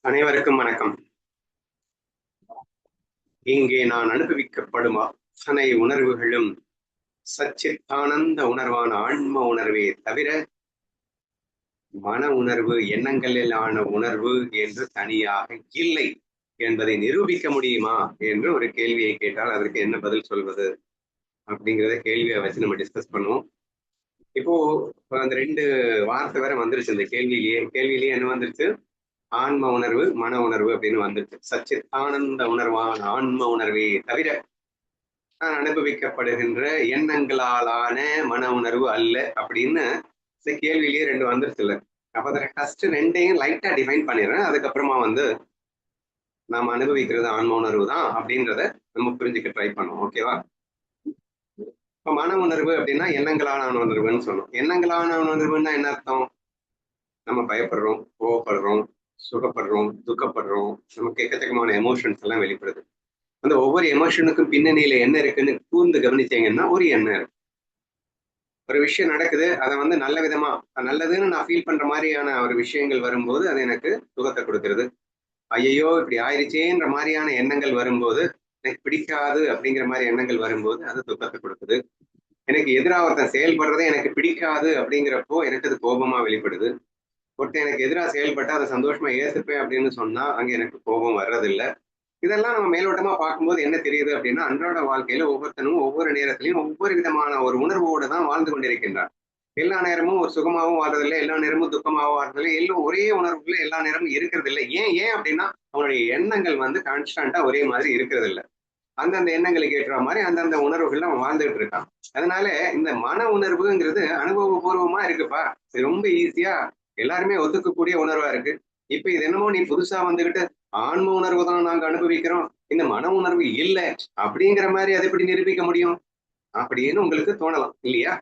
அனைவருக்கும் வணக்கம். இங்கே நான் அனுபவிக்கப்படும் அத்தனை உணர்வுகளும் சச்சித்தானந்த உணர்வான ஆன்ம உணர்வே தவிர மன உணர்வு, எண்ணங்களிலான உணர்வு என்று தனியாக இல்லை என்பதை நிரூபிக்க முடியுமா என்று ஒரு கேள்வியை கேட்டால் அதற்கு என்ன பதில் சொல்வது அப்படிங்கிறத கேள்வியை வச்சு நம்ம டிஸ்கஸ் பண்ணுவோம். இப்போ அந்த 2 வார்த்தை வேற வந்துருச்சு. இந்த கேள்வியிலேயே என்ன வந்துருச்சு? ஆன்ம உணர்வு, மன உணர்வு அப்படின்னு வந்துருச்சு. சச்சித்தானந்த உணர்வான ஆன்ம உணர்வே தவிர அனுபவிக்கப்படுகின்ற எண்ணங்களாலான மன உணர்வு அல்ல அப்படின்னு இந்த கேள்வியிலேயே 2 வந்துருச்சுல்ல. அப்ப அதை ஃபர்ஸ்ட் 2ஐயும் லைட்டா டிஃபைன் பண்ணிடுறேன். அதுக்கப்புறமா நாம அனுபவிக்கிறது ஆன்ம உணர்வு தான் அப்படின்றத நம்ம புரிஞ்சுக்க ட்ரை பண்ணுவோம். ஓகேவா? இப்ப மன உணர்வு அப்படின்னா எண்ணங்களான உணர்வுன்னு சொன்னோம். எண்ணங்களான உணர்வுன்னா என்ன அர்த்தம்? நம்ம பயப்படுறோம், கோவப்படுறோம், சுகப்படுறோம், துக்கப்படுறோம், நமக்கு எக்கச்சக்கமான எமோஷன்ஸ் எல்லாம் வெளிப்படுது. அந்த ஒவ்வொரு எமோஷனுக்கும் பின்னணியில என்ன இருக்குன்னு கூர்ந்து கவனிச்சீங்கன்னா ஒரு எண்ணம் இருக்கு. ஒரு விஷயம் நடக்குது, அதை நல்ல விதமா நல்லதுன்னு நான் ஃபீல் பண்ற மாதிரியான ஒரு விஷயங்கள் வரும்போது அது எனக்கு சுகத்தை கொடுக்கறது. ஐயையோ இப்படி ஆயிடுச்சேன்ற மாதிரியான எண்ணங்கள் வரும்போது, எனக்கு பிடிக்காது அப்படிங்கிற மாதிரி எண்ணங்கள் வரும்போது அது துக்கத்தை கொடுக்குது. எனக்கு எதிராக ஒருத்தன் செயல்படுறதே எனக்கு பிடிக்காது அப்படிங்கிறப்போ எனக்கு அது கோபமா வெளிப்படுது. ஒருத்தன் எனக்கு எதிராக செயல்பட்டு அதை சந்தோஷமா ஏத்துப்பேன் அப்படின்னு சொன்னா அங்க எனக்கு கோபம் வர்றதில்லை. இதெல்லாம் நம்ம மேலோட்டமா பார்க்கும்போது என்ன தெரியுது அப்படின்னா, அன்றாட வாழ்க்கையில ஒவ்வொருத்தனும் ஒவ்வொரு நேரத்திலையும் ஒவ்வொரு விதமான ஒரு உணர்வோடு தான் வாழ்ந்து கொண்டிருக்கின்றான். எல்லா நேரமும் ஒரு சுகமாகவும் வாழ்றதில்லை, எல்லா நேரமும் துக்கமாகவும் வாழ்றதில்லை, எல்லாம் ஒரே உணர்வுக்குள்ள எல்லா நேரமும் இருக்கிறது இல்லை. ஏன் அப்படின்னா அவனுடைய எண்ணங்கள் கான்ஸ்டன்டா ஒரே மாதிரி இருக்கிறது இல்லை. அந்தந்த எண்ணங்களுக்கு ஏற்ற மாதிரி அந்தந்த உணர்வுகள் அவன் வாழ்ந்துட்டு இருக்கான். அதனால இந்த மன உணர்வுங்கிறது அனுபவபூர்வமா இருக்குப்பா. இது ரொம்ப ஈஸியா எல்லாருமே ஒத்துக்கக்கூடிய உணர்வா இருக்கு. இப்ப இது என்னமோ நீ புதுசா வந்துகிட்டு ஆன்ம உணர்வு தான் நாங்க அனுபவிக்கிறோம், இந்த மன உணர்வு இல்லை அப்படிங்கிற மாதிரி அதை எப்படி நிரூபிக்க முடியும் அப்படின்னு உங்களுக்கு தோணலாம் இல்லையா?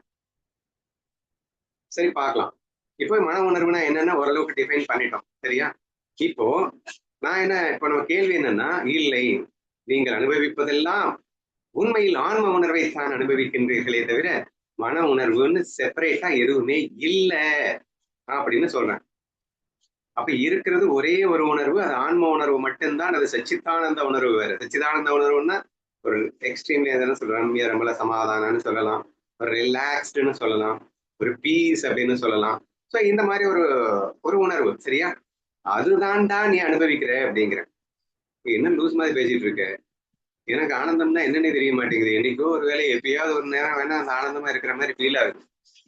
சரி, பார்க்கலாம். இப்போ மன உணர்வுனா என்னன்னா ஓரளவுக்கு டிஃபைன் பண்ணிட்டோம். சரியா? இப்போ நம்ம கேள்வி என்னன்னா, இல்லை, நீங்கள் அனுபவிப்பதெல்லாம் உண்மையில் ஆன்ம உணர்வை தான் அனுபவிக்கின்றீர்களே தவிர மன உணர்வுன்னு செப்பரேட்டா எதுவுமே இல்லை அப்படின்னு சொல்றேன். அப்ப இருக்கிறது ஒரே ஒரு உணர்வு, அது ஆன்ம உணர்வு மட்டும்தான். அது சச்சித்தானந்த உணர்வு வேற. சச்சிதானந்த உணர்வுன்னா ஒரு எக்ஸ்ட்ரீம்ல எதுன்னு சொல்றோம், ரம்பல சமாதானம்னு சொல்லலாம், ஒரு ரிலாக்ஸ்டுன்னு சொல்லலாம், ஒரு பீஸ் அப்படின்னு சொல்லலாம். ஸோ இந்த மாதிரி ஒரு ஒரு உணர்வு. சரியா? அதுதான்டா நீ அனுபவிக்கிற அப்படிங்கிற. என்ன லூஸ் மாதிரி பேசிட்டு இருக்க? எனக்கு ஆனந்தம்னா என்னன்னே தெரிய மாட்டேங்குது. என்னைக்கோ ஒரு வேலை எப்பயாவது ஒரு நேரம் வேணா அந்த ஆனந்தமா இருக்கிற மாதிரி ஃபீல் ஆகுது.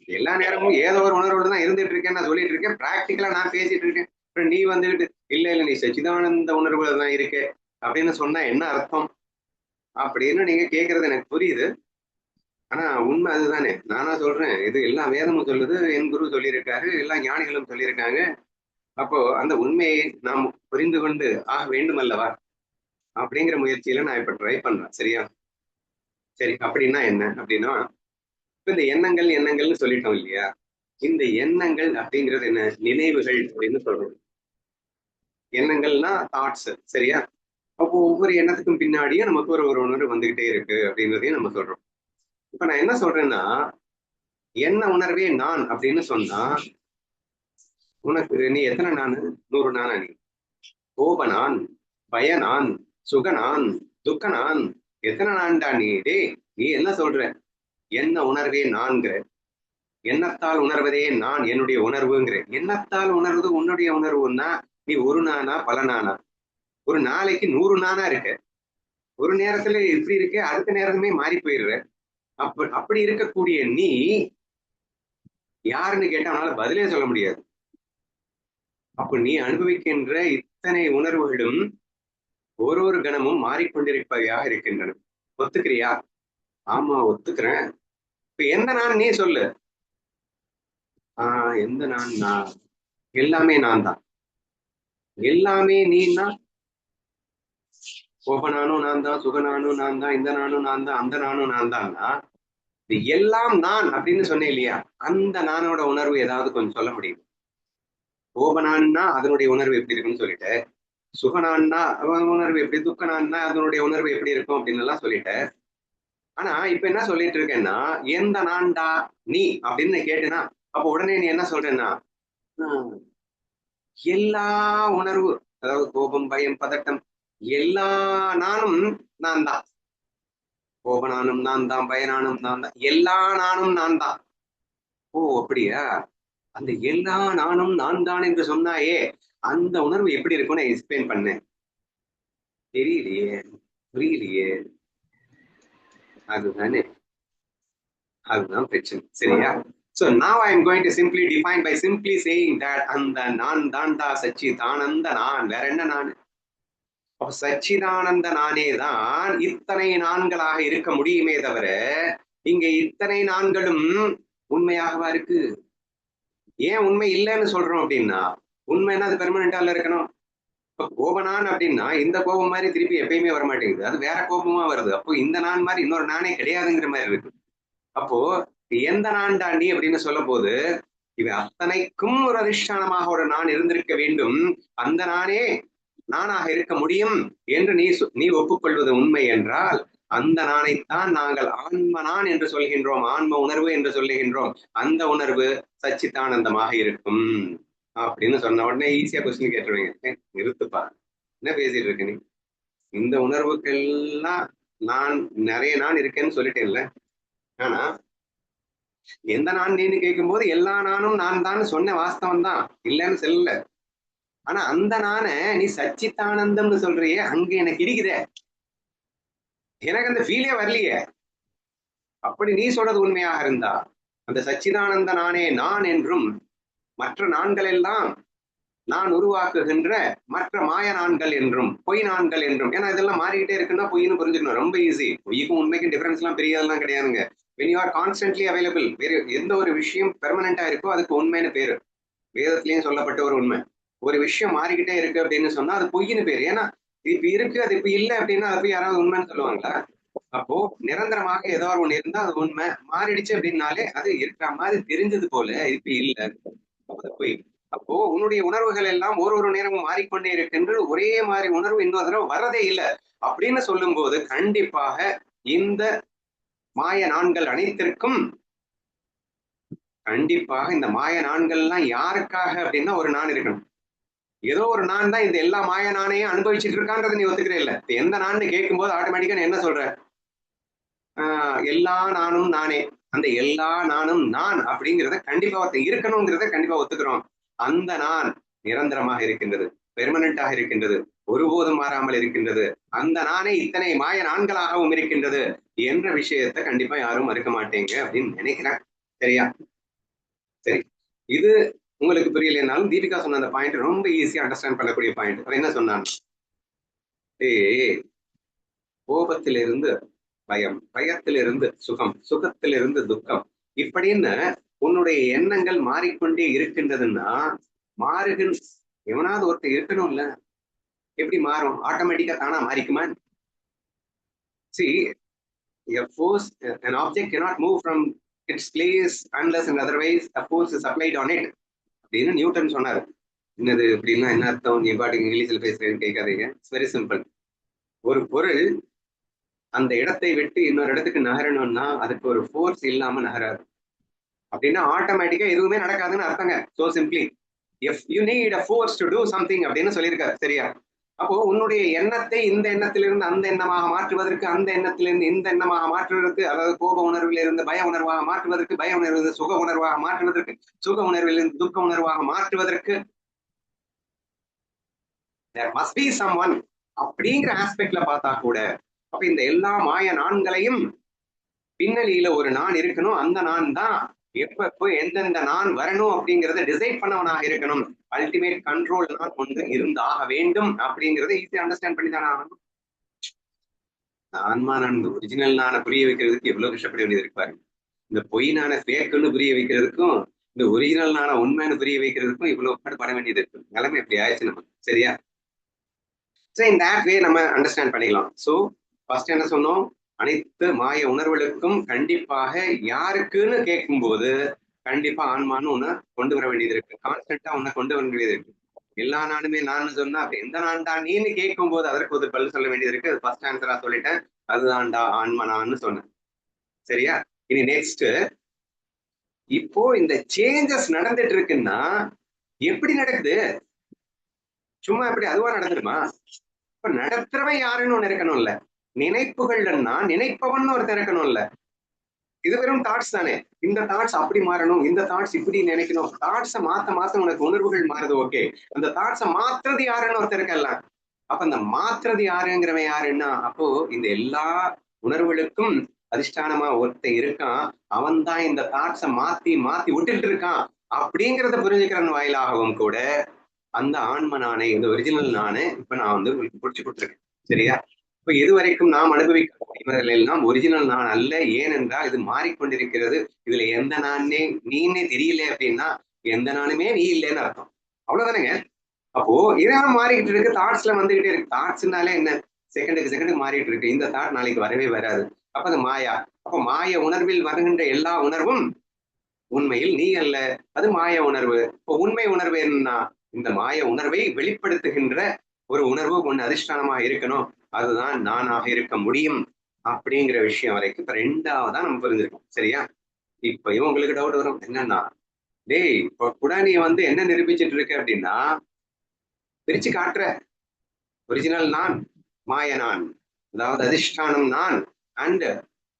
எல்லா நேரமும் ஏதோ ஒரு உணர்வோடு தான் இருந்துட்டு இருக்கேன், நான் சொல்லிட்டு இருக்கேன், பிராக்டிக்கலா நான் பேசிட்டு இருக்கேன். நீ வந்துகிட்டு இல்ல நீ சச்சிதானந்த உணர்வுல தான் இருக்கே அப்படின்னு சொன்னா என்ன அர்த்தம் அப்படின்னு நீங்க கேட்கறது எனக்கு புரியுது. ஆனா உண்மை அதுதானே. நானா சொல்றேன், இது எல்லா வேதமும் சொல்லுது, என் குரு சொல்லியிருக்காரு, எல்லா ஞானிகளும் சொல்லியிருக்காங்க. அப்போ அந்த உண்மையை நாம் புரிந்து கொண்டு ஆக வேண்டும் அல்லவா அப்படிங்கிற முயற்சியில நான் இப்ப ட்ரை பண்றேன். சரியா? சரி, அப்படின்னா என்ன அப்படின்னா, இப்ப இந்த எண்ணங்கள்னு சொல்லிட்டோம் இல்லையா? இந்த எண்ணங்கள் அப்படிங்கிறது என்ன? நினைவுகள் அப்படின்னு சொல்றோம். எண்ணங்கள்னா தாட்ஸ். சரியா? அப்போ ஒவ்வொரு எண்ணத்துக்கும் பின்னாடியே நமக்கு ஒரு ஒரு உணர்வு வந்துகிட்டே இருக்கு அப்படின்றதையும் நம்ம சொல்றோம். இப்ப நான் என்ன சொல்றேன்னா, என்ன உணர்வே நான் அப்படின்னு சொன்னா, உனக்கு நீ எத்தனை நானு? 100 நானா நீ? கோபனான், பயனான், சுகனான், துக்கனான், எத்தனை நான்டா நீ? டே, நீ என்ன சொல்ற? என்ன உணர்வே நான்கிற. எண்ணத்தால் உணர்வதே நான், என்னுடைய உணர்வுங்கிற. எண்ணத்தால் உணர்வது உன்னுடைய உணர்வுன்னா நீ ஒரு நானா பல நானா? ஒரு நாளைக்கு 100 நானா இருக்க. ஒரு நேரத்துல இப்படி இருக்க, அடுத்த நேரமே மாறி போயிடுற. அப்படி இருக்கக்கூடிய நீ யாருன்னு கேட்டா அவனால பதிலே சொல்ல முடியாது. அப்ப நீ அனுபவிக்கின்ற இத்தனை உணர்வுகளும் ஒரு ஒரு கணமும் மாறிக்கொண்டிருப்பவையாக இருக்கின்றன. ஒத்துக்கிறியா? ஆமா, ஒத்துக்கிறேன். இப்ப எந்த நான் நீ சொல்லு. எந்த நான் எல்லாமே நான் தான். எல்லாமே நீன்னா கோபனானும் நான் தான், சுகனானும் நான் தான், இந்த நானும் நான் தான், அந்த நானும் நான் தான்னா இது எல்லாம் நான் அப்படின்னு சொன்னேன் இல்லையா? அந்த நானோட உணர்வு ஏதாவது கொஞ்சம் சொல்ல முடியும்? கோபனான்னா அதனுடைய உணர்வு எப்படி இருக்குன்னு சொல்லிட்டு, சுகனான்னா உணர்வு எப்படி, துக்கனான்னா அதனுடைய உணர்வு எப்படி இருக்கும் அப்படின்னு எல்லாம் சொல்லிட்டேன். ஆனா இப்ப என்ன சொல்லிட்டு இருக்கேன்னா, எந்த நான்டா நீ அப்படின்னு கேட்டேன்னா, அப்ப உடனே நீ என்ன சொல்றேன்னா, எல்லா உணர்வு, அதாவது கோபம், பயம், பதட்டம், எல்லா நானும் நான் தான். கோப நானும் நான் தான், பய நானும் நான் தான், எல்லா நானும் நான் தான். ஓ அப்படியா? அந்த எல்லா நானும் நான் தான் என்று சொன்னாயே, அந்த உணர்வு எப்படி இருக்கும்னு எக்ஸ்பிளைன் பண்ணேன். தெரியலையே, புரியலையே. அதுதானே, அதுதான் பிரச்சனை. சரியா? So now I am going to simply define by simply saying that அந்த நான் தாண்டா சச்சிதானந்த நான். வேற என்ன நான்? சச்சிதானந்த நானே தான் இத்தனை நான்களாக இருக்க முடியுமே தவிர, இங்க இத்தனை நான்களும் உண்மையாகவா இருக்கு? ஏன் உண்மை இல்லைன்னு சொல்றோம் அப்படின்னா, உண்மைன்னா அது பெர்மனண்டால இருக்கணும். இப்ப கோபனான் அப்படின்னா இந்த கோபம் மாதிரி திருப்பி எப்பயுமே வரமாட்டேங்குது, அது வேற கோபமா வருது. அப்போ இந்த நான் மாதிரி இன்னொரு நானே கிடையாதுங்கிற மாதிரி இருக்கு. அப்போ எந்த நான் தாண்டி அப்படின்னு சொல்ல போது, இவை அத்தனைக்கும் ஒரு அதிஷ்டானமாக ஒரு நான் இருந்திருக்க வேண்டும். அந்த நானே நானாக இருக்க முடியும் என்று நீ ஒப்புக்கொள்வது உண்மை என்றால், அந்த நானைத்தான் நாங்கள் ஆன்ம நான் என்று சொல்கின்றோம், ஆன்ம உணர்வு என்று சொல்லுகின்றோம். அந்த உணர்வு சச்சிதானந்தமாக இருக்கும் அப்படின்னு சொன்ன உடனே ஈஸியா கொஸ்டின் கேட்டுருவீங்க. நிறுத்துப்பா, என்ன பேசிட்டு இருக்க நீ? இந்த உணர்வுக்கெல்லாம் நான் நிறைய நான் இருக்கேன்னு சொல்லிட்டேன்ல. ஆனா எந்த நான் நீன்னு கேட்கும் போது எல்லா நானும் நான் தான் சொன்ன வாஸ்தவம் தான், இல்லைன்னு சொல்லல. ஆனா அந்த நான நீ சச்சித்தானந்தம்னு சொல்றியே, அங்க எனக்கு இருக்குதே, எனக்கு அந்த ஃபீலே வரலையே. அப்படி நீ சொல்றது உண்மையாக இருந்தா, அந்த சச்சிதானந்த நானே நான் என்றும், மற்ற நான்கள் எல்லாம் நான் உருவாக்குகின்ற மற்ற மாய நான்கள் என்றும், பொய் நான்கள் என்றும். ஏன்னா இதெல்லாம் மாறிக்கிட்டே இருக்குன்னா பொய்னு புரிஞ்சுக்கணும். ரொம்ப ஈஸி. பொய்க்கும் உண்மைக்கும் டிஃபரன்ஸ் எல்லாம் பெரியதெல்லாம் கிடையாதுங்க. when you are constantly available, வேற எந்த ஒரு விஷயம் பெர்மனண்டா இருக்கோ அதுக்கு உண்மைன்னு பேரு. வேதத்திலையும் சொல்லப்பட்ட ஒரு உண்மை. ஒரு விஷயம் மாறிக்கிட்டே இருக்கு அப்படின்னு சொன்னா அது பொய்னு பேரு. ஏன்னா இப்ப இருக்கு, அது இப்ப இல்லை அப்படின்னா அது போய் யாராவது உண்மைன்னு சொல்லுவாங்களா? அப்போ நிரந்தரமாக ஏதோ ஒண்ணு இருந்தா அது உண்மை, மாறிடுச்சு அப்படின்னாலே அது இருக்கிற மாதிரி தெரிஞ்சது போல இப்ப இல்லை, அது பொய். அப்போ உன்னுடைய உணர்வுகள் எல்லாம் ஒரு நேரமும் மாறிக்கொண்டே இருக்கின்றது, ஒரே மாதிரி உணர்வு இன்னொரு தடவை வரதே இல்லை அப்படின்னு சொல்லும் போது, கண்டிப்பாக இந்த மாய நான்கள் அனைத்திற்கும், கண்டிப்பாக இந்த மாய நான்கள் எல்லாம் யாருக்காக அப்படின்னா ஒரு நான் இருக்கணும். ஏதோ ஒரு நான் தான் இந்த எல்லா மாய நானையும் அனுபவிச்சுட்டு இருக்கான்றதை நீ ஒத்துக்கிறே இல்ல. எந்த நான் கேட்கும் போது ஆட்டோமேட்டிக்கா என்ன சொல்ற? எல்லா நானும் நானே. அந்த எல்லா நானும் நான் அப்படிங்கிறத கண்டிப்பா இருக்கணுங்கிறத கண்டிப்பா ஒத்துக்கிறோம். அந்த நான் நிரந்தரமாக இருக்கின்றது, பெர்மனண்டாக இருக்கின்றது, ஒருபோதும் மாறாமல் இருக்கின்றது. அந்த நானே இத்தனை மாய நான்களாகவும் இருக்கின்றது என்ற விஷயத்த கண்டிப்பா யாரும் மறுக்க மாட்டேங்க அப்படின்னு நினைக்கிறேன். சரியா? சரி, இது உங்களுக்கு புரியலைன்னாலும் தீபிகா சொன்ன அந்த பாயிண்ட் ரொம்ப ஈஸியா அண்டர்ஸ்டாண்ட் பண்ணக்கூடிய பாயிண்ட். அவன் என்ன சொன்னான்? கோபத்திலிருந்து பயம், பயத்திலிருந்து சுகம், சுகத்திலிருந்து துக்கம், இப்படின்னு உன்னுடைய எண்ணங்கள் மாறிக்கொண்டே இருக்கின்றதுன்னா, மாறுகின்ற எவனாவது ஒருத்தர் இருக்கணும்ல. எப்படி மாறும்? ஆட்டோமேட்டிக்கா தானா மாறிக்குமா? See, a force, an object cannot move from its place unless and otherwise a force is applied on it அப்படின்னு நியூட்டன் சொன்னாரு. என்னது இப்படின்னா என்ன அர்த்தம்? நீ பாட்டுக்கு இங்கிலீஷ்ல பேசுறேன்னு கேட்காதீங்க. It's very simple. ஒரு பொருள் அந்த இடத்தை விட்டு இன்னொரு இடத்துக்கு நகரணும்னா அதுக்கு ஒரு ஃபோர்ஸ் இல்லாம நகராது. அப்படின்னா ஆட்டோமேட்டிக்கா எதுவுமே நடக்காதுன்னு அர்த்தங்க. So simply, if you need a force to do something அப்படின்னு சொல்லியிருக்காரு. சரியா? அப்போ உன்னுடைய எண்ணத்தை இந்த எண்ணத்திலிருந்து அந்த எண்ணமாக மாற்றுவதற்கு, அந்த எண்ணத்திலிருந்து இந்த எண்ணமாக மாற்றுவதற்கு, அதாவது கோப உணர்விலிருந்து பய உணர்வாக மாற்றுவதற்கு, பய உணர்வு சுக உணர்வாக மாற்றுவதற்கு, சுக உணர்விலிருந்து துக்க உணர்வாக மாற்றுவதற்கு there must be someone அப்படிங்கிற ஆஸ்பெக்ட்ல பார்த்தா கூட, அப்ப இந்த எல்லா மாய நான்களையும் பின்னணியில ஒரு நான் இருக்கணும். அந்த நான் தான் எப்ப எந்தெந்த நான் வரணும் அப்படிங்கறத டிசைட் பண்ணவனாக இருக்கணும். அல்டிமேட் கண்ட்ரோல் நான் ஒன்று இருந்தாக வேண்டும் அப்படிங்கறத ஈஸியா அண்டர்ஸ்டாண்ட் பண்ணி தானே ஆகணும். ஆன்மா நான் ஒரிஜினல் நான புரிய வைக்கிறதுக்கு எவ்வளவு கஷ்டப்பட வேண்டியது இருப்பாரு. இந்த பொய் நான ஃபேக்குன்னு புரிய வைக்கிறதுக்கும், இந்த ஒரிஜினல் நான உண்மைன்னு புரிய வைக்கிறதுக்கும் இவ்வளவு பாடுபட வேண்டியது இருக்கு. நிலைமை எப்படி ஆயிடுச்சு நம்ம. சரியா? சோ இந்த வே நம்ம அண்டர்ஸ்டாண்ட் பண்ணிக்கலாம். சோ ஃபர்ஸ்ட் என்ன சொன்னோம்? அனைத்து மாய உணர்வுகளுக்கும் கண்டிப்பாக யாருக்குன்னு கேட்கும் போது கண்டிப்பா ஆன்மான்னு ஒண்ணு கொண்டு வர வேண்டியது இருக்கு. கான்ஸ்டன்டா ஒண்ணு கொண்டு வர வேண்டியது இருக்கு. எல்லா நானுமே நான் சொன்னா அப்ப எந்த நான் தான் நீன்னு கேட்கும் போது அதற்கு ஒரு பதில் சொல்ல வேண்டியது இருக்கு. ஃபர்ஸ்ட் ஆன்சரா சொல்லிட்டேன், அதுதான்டா ஆன்மா நான்னு சொன்னேன். சரியா? இனி நெக்ஸ்ட், இப்போ இந்த சேஞ்சஸ் நடந்துட்டு இருக்குன்னா எப்படி நடக்குது? சும்மா இப்படி அதுவா நடந்துருமா? இப்ப நடத்துறவன் யாருன்னு ஒண்ணு இருக்கணும்ல. நினைப்புகள்னா நினைப்பவன் ஒருத்தர் இருக்கணும்ல. இது வெறும் தாட்ஸ் தானே. இந்த தாட்ஸ் அப்படி மாறணும், இந்த தாட்ஸ் இப்படி நினைக்கணும். தாட்ஸை மாத்த மாத்த உனக்கு உணர்வுகள் மாறுது, ஓகே. அந்த தாட்ஸை மாத்துறது யாருன்னு ஒருத்தர் இருக்கல. அப்ப அந்த மாத்துறது யாருங்கிறவன் யாருன்னா, அப்போ இந்த எல்லா உணர்வுகளுக்கும் அதிஷ்டானமா ஒருத்தன் இருக்கான். அவன் தான் இந்த தாட்ஸை மாத்தி மாத்தி விட்டுட்டு இருக்கான் அப்படிங்கிறத புரிஞ்சுக்கிறன் வாயிலாகவும் கூட அந்த ஆன்ம நானே, இந்த ஒரிஜினல் நானே இப்ப நான் வந்து உங்களுக்கு புடிச்சு கொடுத்துருக்கேன். சரியா? இப்ப இதுவரைக்கும் நாம் அனுபவிக்கிறதெல்லாம் ஒரிஜினல் நான் அல்ல. ஏனென்றால் இது மாறிக்கொண்டிருக்கிறது. இதுல எந்த நானே நீனே தெரியல அப்படின்னா எந்த நானுமே நீ இல்லைன்னு அர்த்தம். அவ்வளவுதானேங்க. அப்போ இதெல்லாம் மாறிக்கிட்டு இருக்கு, தாட்ஸ்ல வந்துகிட்டே இருக்கு. தாட்ஸ்னாலே என்ன? செகண்டுக்கு செகண்டுக்கு மாறிட்டு இருக்கு. இந்த தாட் நாளைக்கு வரவே வராது. அப்ப அது மாயா. அப்ப மாய உணர்வில் வருகின்ற எல்லா உணர்வும் உண்மையில் நீ அல்ல, அது மாய உணர்வு. இப்போ உண்மை உணர்வு என்னன்னா, இந்த மாய உணர்வை வெளிப்படுத்துகின்ற ஒரு உணர்வு ஒண்ணு அதிஷ்டானமா இருக்கணும். அதுதான் நானாக இருக்க முடியும் அப்படிங்கிற விஷயம் வரைக்கும் இப்ப ரெண்டாவதா நம்ம புரிஞ்சிருக்கோம். சரியா? இப்பயும் உங்களுக்கு டவுட் வரும், என்னன்னா டேய் இப்ப கூட நீ வந்து என்ன நிரூபிச்சிட்டு இருக்க அப்படின்னா, பிரிச்சு காட்டுற ஒரிஜினல் நான், மாய நான், அதாவது அதிஷ்டானம் நான் அண்ட்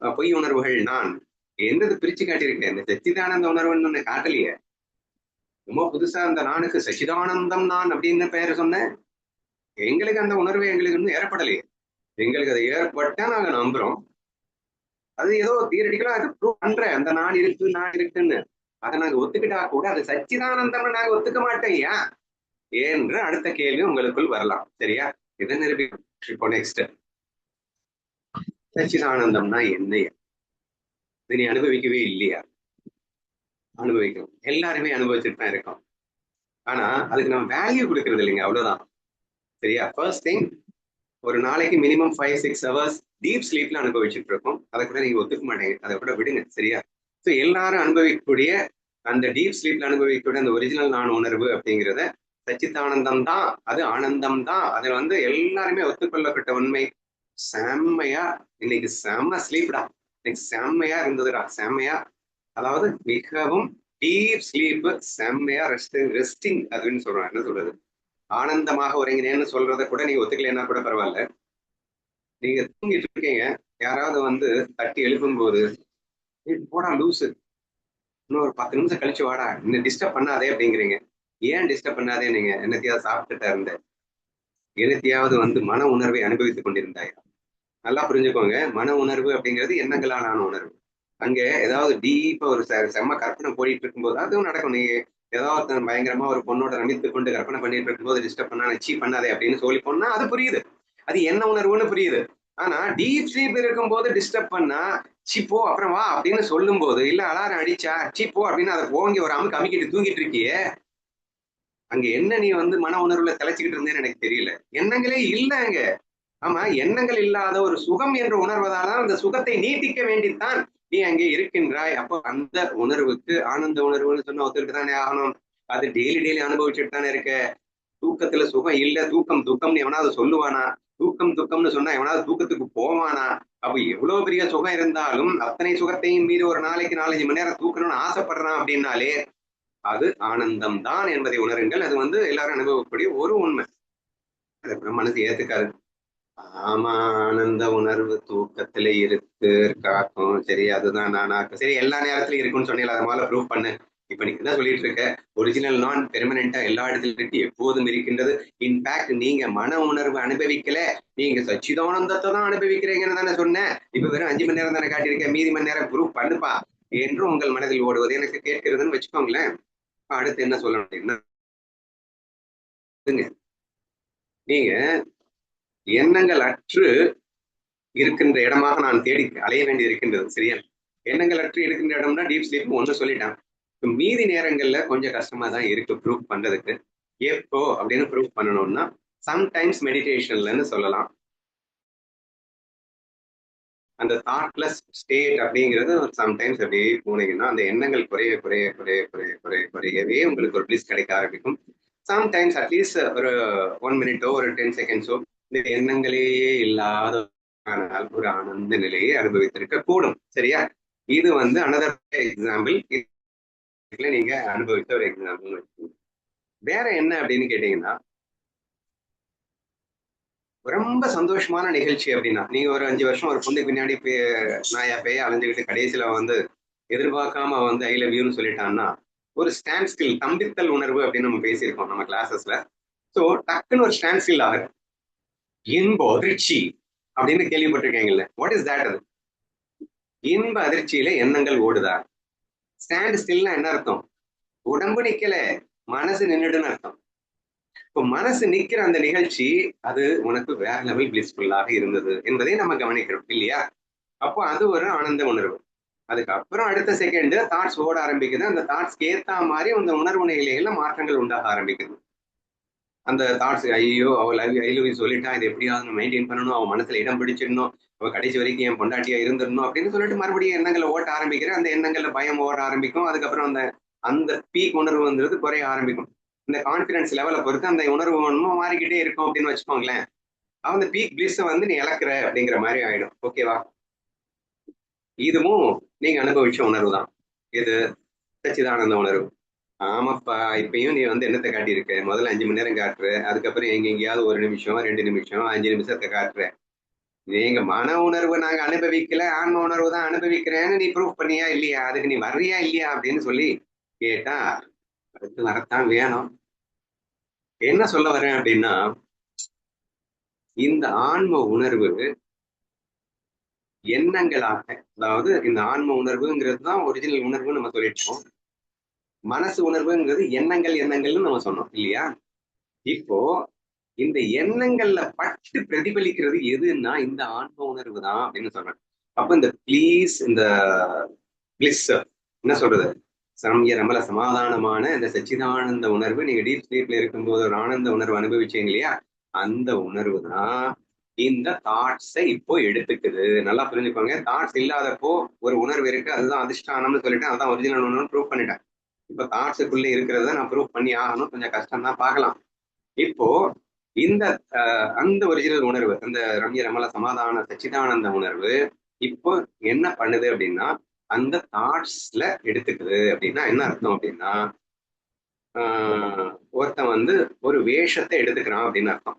பொய் உணர்வுகள் நான். என்னது பிரிச்சு காட்டியிருக்கேன்? இந்த சச்சிதானந்த உணர்வுன்னு ஒண்ணு காட்டலையே. ரொம்ப புதுசா அந்த நானுக்கு சச்சிதானந்தம் நான் அப்படின்னு பெயர் சொன்னேன். எங்களுக்கு அந்த உணர்வு எங்களுக்கு இன்னும் ஏற்படலையே. எங்களுக்கு அது ஏற்பட்டா நாங்க நம்புறோம். அது ஏதோ தியரிட்டிக்கலா அது ப்ரூவ் பண்றேன், அந்த நான் இருக்கு நான் இருக்குன்னு. அதை நாங்க ஒத்துக்கிட்டா கூட அது சச்சிதானந்தம்னு நாங்க ஒத்துக்க மாட்டோம் ஏன் என்று அடுத்த கேள்வி உங்களுக்குள் வரலாம். சரியா? இதை நிரூபிக்கும். இப்போ நெக்ஸ்ட், சச்சிதானந்தம்னா என்ன? இது நீ அனுபவிக்கவே இல்லையா? அனுபவிக்கணும், எல்லாருமே அனுபவிச்சுட்டு தான் இருக்கோம். ஆனா அதுக்கு நம்ம வேல்யூ கொடுக்கறது இல்லைங்க, அவ்வளவுதான். சரியா? ஃபர்ஸ்ட் திங், ஒரு நாளைக்கு மினிமம் 5-6 ஹவர்ஸ் டீப் ஸ்லீப்ல அனுபவிச்சுட்டு இருக்கோம். அதை கூட நீங்க ஒத்துக்க மாட்டேங்க, அதை கூட விடுங்க. சரியா? ஸோ எல்லாரும் அனுபவிக்கக்கூடிய அந்த டீப் ஸ்லீப்ல அனுபவிக்கக்கூடிய அந்த ஒரிஜினல் நான் உணர்வு அப்படிங்கிறத சச்சித்தானந்தம் தான், அது ஆனந்தம் தான். அது வந்து எல்லாருமே ஒத்துக்கொள்ளப்பட்ட உண்மை. செம்மையா இன்னைக்கு செம்ம ஸ்லீப்டா, இன்னைக்கு செம்மையா இருந்ததுடா, செம்மையா, அதாவது மிகவும் டீப் ஸ்லீப், செம்மையா ரெஸ்டிங் அதுன்னு சொல்றேன். என்ன சொல்றது, ஆனந்தமாக உறங்கினேன்னு சொல்றத கூட நீங்க ஒத்துக்கலைன்னா கூட பரவாயில்ல. நீங்க தூங்கிட்டு இருக்கீங்க, யாராவது வந்து தட்டி எழுப்பும் போது போடா லூசு, இன்னும் ஒரு 10 நிமிஷம் கழிச்சு வாடா, இன்னும் டிஸ்டர்ப் பண்ணாதே அப்படிங்கிறீங்க. ஏன் டிஸ்டர்ப் பண்ணாதே? நீங்க என்னத்தையாவது சாப்பிட்டுட்டா இருந்த, என்னத்தையாவது வந்து மன உணர்வை அனுபவித்துக் கொண்டிருந்தாயா? நல்லா புரிஞ்சுக்கோங்க, மன உணர்வு அப்படிங்கிறது எண்ணங்களான உணர்வு. அங்க ஏதாவது டீப்பா ஒரு செம்ம கற்பனை போயிட்டு இருக்கும்போது அதுவும் நடக்கும். நீ ஏதாவது பயங்கரமா ஒரு பொண்ணோட ரமித்து கொண்டு கற்பனை பண்ணிட்டு இருக்கும்போது டிஸ்டர்ப் பண்ணா சீ பண்ணாதே அப்படின்னு சொல்லி போனா அது புரியுது, அது என்ன உணர்வுன்னு புரியுது. ஆனா டீப் ஸ்லீப் இருக்கும்போது டிஸ்டர்ப் பண்ணா சிப்போ அப்புறம் வா அப்படின்னு சொல்லும் போது, இல்ல அலாரம் அடிச்சா சிப்போ அப்படின்னு அதை ஓங்கி ஒரு அமுக்கு அமுக்கிட்டு தூங்கிட்டு இருக்கியே, அங்க என்ன நீ வந்து மன உணர்வுல தலைச்சுக்கிட்டு இருந்தேன்னு எனக்கு தெரியல. எண்ணங்களே இல்ல அங்க. ஆமா, எண்ணங்கள் இல்லாத ஒரு சுகம் என்று உணர்வதால் அந்த சுகத்தை நீட்டிக்க வேண்டித்தான் நீ அங்கே இருக்கின்றாய். அப்போ அந்த உணர்வுக்கு ஆனந்த உணர்வுன்னு சொன்னா ஒத்துக்கிட்டு தானே ஆகணும். அது டெய்லி டெய்லி அனுபவிச்சுட்டு தானே இருக்க. தூக்கத்துல சுகம் இல்ல, தூக்கம் துக்கம்னு எவனாவது சொல்லுவானா? தூக்கம் துக்கம்னு சொன்னா எவனாவது தூக்கத்துக்கு போவானா? அப்ப எவ்வளவு பெரிய சுகம் இருந்தாலும் அத்தனை சுகத்தையும் மீறி ஒரு நாளைக்கு 4-5 மணி நேரம் தூக்கணும்னு ஆசைப்படுறான் அப்படின்னாலே அது ஆனந்தம் தான் என்பதை உணருங்கள். அது வந்து எல்லாரும் அனுபவக்கூடிய ஒரு உண்மை. அதை மனசு ஏத்துக்காது. ஆமா, ஆனந்த உணர்வு தூக்கத்துல இருக்கு, காக்கும். சரி, அதுதான் நானா? சரி, எல்லா நேரத்திலயும் இருக்குன்னு சொன்னீங்க, அதை முதல்ல ப்ரூவ் பண்ணு. இப்ப நீங்க என்ன சொல்லிட்டு இருக்க? ஒரிஜினல் நான் பெர்மனண்டா எல்லா இடத்துலயும் இருக்கு, எப்போதும் இருக்கின்றது. இன்ஃபேக்ட் நீங்க மன உணர்வு அனுபவிக்கல, நீங்க சச்சிதானந்தத்தை தான் அனுபவிக்கிறீங்கன்னு தானே சொன்னேன். இப்ப வெறும் 5 மணி நேரம் தானே காட்டியிருக்கேன், மீதி மணி நேரம் ப்ரூவ் பண்ணுப்பா என்று உங்கள் மனதில் ஓடுவது எனக்கு கேட்கிறதுன்னு வச்சுக்கோங்களேன். அடுத்து என்ன சொல்லணும்? என்ன நீங்க எண்ணங்கள் அற்று இருக்கின்ற இடமாக நான் தேடி அலைய வேண்டி இருக்கின்றது. சரியா? எண்ணங்கள் அற்று இருக்கின்ற இடம்னா டீப் ஸ்லீப் ஒண்ணு சொல்லிட்டான். மீதி நேரங்கள்ல கொஞ்சம் கஷ்டமா தான் இருக்கு ப்ரூவ் பண்றதுக்கு. எப்போ அப்படின்னு ப்ரூவ் பண்ணணும்னா சம்டைம்ஸ் மெடிடேஷன்லன்னு சொல்லலாம். அந்த தாட்லெஸ் ஸ்டேட் அப்படிங்கிறது சம்டைம்ஸ் அப்படியே போனீங்கன்னா அந்த எண்ணங்கள் குறைய குறைய குறைய குறைய குறைய குறையவே உங்களுக்கு ஒரு பிளிஸ் கிடைக்க ஆரம்பிக்கும். சம்டைம்ஸ் அட்லீஸ்ட் ஒரு 1 மினிட்டோ ஒரு 10 செகண்ட்ஸோ இந்த எண்ணங்களே இல்லாத ஆனால் ஒரு ஆனந்த நிலையை அனுபவித்திருக்க கூடும். சரியா? இது வந்து அனதர் எக்ஸாம்பிள், நீங்க அனுபவித்த ஒரு எக்ஸாம்பிள். வேற என்ன அப்படின்னு கேட்டீங்கன்னா, ரொம்ப சந்தோஷமான நிகழ்ச்சி அப்படின்னா, நீங்க ஒரு 5 வருஷம் ஒரு பொண்ணு பின்னாடி நாயா பேய அலைஞ்சுக்கிட்டு கடைசியில வந்து எதிர்பார்க்காம வந்து ஐ லவ் யூன்னு சொல்லிட்டான்னா, ஒரு ஸ்டாண்ட் ஸ்டில் தம்பித்தல் உணர்வு அப்படின்னு நம்ம பேசியிருக்கோம் நம்ம கிளாஸஸ்ல. ஸோ டக்குன்னு ஒரு ஸ்டாண்ட் ஸ்டில் ஆகுது. இன்ப அதிர்ச்சி அப்படின்னு கேள்விப்பட்டிருக்கீங்கல்ல, வாட் இஸ் தேட்? அது இன்ப அதிர்ச்சியில எண்ணங்கள் ஓடுதா? ஸ்டாண்ட் ஸ்டில்னா என்ன அர்த்தம்? உடம்பு நிக்கல, மனசு நின்றுடுன்னு அர்த்தம். இப்போ மனசு நிக்கிற அந்த நிகழ்ச்சி அது உனக்கு வேற லெவல் பிளிஸ்ஃபுல்லாக இருந்தது என்பதை நம்ம கவனிக்கிறோம் இல்லையா? அப்போ அது ஒரு ஆனந்த உணர்வு. அதுக்கப்புறம் அடுத்த செகண்ட் தாட்ஸ் ஓட ஆரம்பிக்குது. அந்த தாட்ஸ்க்கு ஏத்த மாதிரி அந்த உணர்வு நிலையில மாற்றங்கள் உண்டாக ஆரம்பிக்குது. அந்த தாட்ஸ் ஐயோ அவ ஐ லவ் யூ சொல்லிட்டா, இது எப்படியாவது மெயின்டைன் பண்ணணும், அவன் மனசுல இடம் பிடிச்சிடணும், அவ கடைசி வரைக்கும் என் பொண்டாட்டியா இருந்துடணும் அப்படின்னு சொல்லிட்டு மறுபடியும் எண்ணங்களை ஓட்ட ஆரம்பிக்கிறேன். அந்த எண்ணங்கள்ல பயம் ஓட ஆரம்பிக்கும். அதுக்கப்புறம் அந்த அந்த பீக் உணர்வு வந்துறது குறைய ஆரம்பிக்கும். இந்த கான்பிடன்ஸ் லெவலை பொறுத்து அந்த உணர்வு ஒன்றும் மாறிக்கிட்டே இருக்கும் அப்படின்னு வச்சுக்கோங்களேன். அந்த பீக் பிளிஸ் வந்து நீ இழக்கிற அப்படிங்கிற மாதிரி ஆயிடும். ஓகேவா? இதுவும் நீங்க அனுபவிச்ச உணர்வு தான். இது சச்சிதானந்த உணர்வு. ஆமாப்பா, இப்பயும் நீ வந்து என்னத்தை காட்டியிருக்க? முதல்ல 5 மணி நேரம் காட்டுற, அதுக்கப்புறம் எங்கெங்கேயாவது 1 நிமிஷம் 2 நிமிஷம் 5 நிமிஷத்தை காட்டுற. நீங்க மன உணர்வு நாங்க அனுபவிக்கல, ஆன்ம உணர்வு தான் அனுபவிக்கிறேன்னு நீ ப்ரூவ் பண்ணியா இல்லையா? அதுக்கு நீ வர்றியா இல்லையா அப்படின்னு சொல்லி கேட்டா அதுக்கு வரத்தான் வேணும். என்ன சொல்ல வரேன் அப்படின்னா, இந்த ஆன்ம உணர்வு எண்ணங்களாக, அதாவது இந்த ஆன்ம உணர்வுங்கிறது தான் ஒரிஜினல் உணர்வுன்னு நம்ம சொல்லிட்டோம். மனசு உணர்வுங்கிறது எண்ணங்கள்னு நம்ம சொன்னோம் இல்லையா? இப்போ இந்த எண்ணங்கள்ல பட்டு பிரதிபலிக்கிறது எதுன்னா இந்த ஆன்ம உணர்வு தான் அப்படின்னு சொல்றேன். அப்ப இந்த பிளீஸ், இந்த பிளிஸ், என்ன சொல்றது, சமய ரமல சமாதானமான இந்த சச்சிதானந்த உணர்வு, நீங்க டீப் ஸ்லீப்ல இருக்கும்போது ஒரு ஆனந்த உணர்வு அனுபவிச்சீங்க இல்லையா? அந்த உணர்வு தான் இந்த தாட்ஸை இப்போ எடுத்துக்குது. நல்லா புரிஞ்சுக்கோங்க. தாட்ஸ் இல்லாதப்போ ஒரு உணர்வு இருக்கு, அதுதான் அதிஷ்டானம்னு சொல்லிட்டு அதான் ஒரிஜினல் உணர்வு ப்ரூவ் பண்ணிட்டேன். இப்ப தாட்ஸுக்குள்ள இருக்கிறத நான் ப்ரூவ் பண்ணி ஆகணும். கொஞ்சம் கஷ்டம் தான், பார்க்கலாம். இப்போ இந்த அந்த ஒரிஜினல் உணர்வு, அந்த ரம்ய ரமல சமாதான சச்சிதானந்த உணர்வு இப்போ என்ன பண்ணுது அப்படின்னா அந்த தாட்ஸ்ல எடுத்துக்குது. அப்படின்னா என்ன அர்த்தம் அப்படின்னா, ஒருத்தன் வந்து ஒரு வேஷத்தை எடுத்துக்கிறான் அப்படின்னு அர்த்தம்.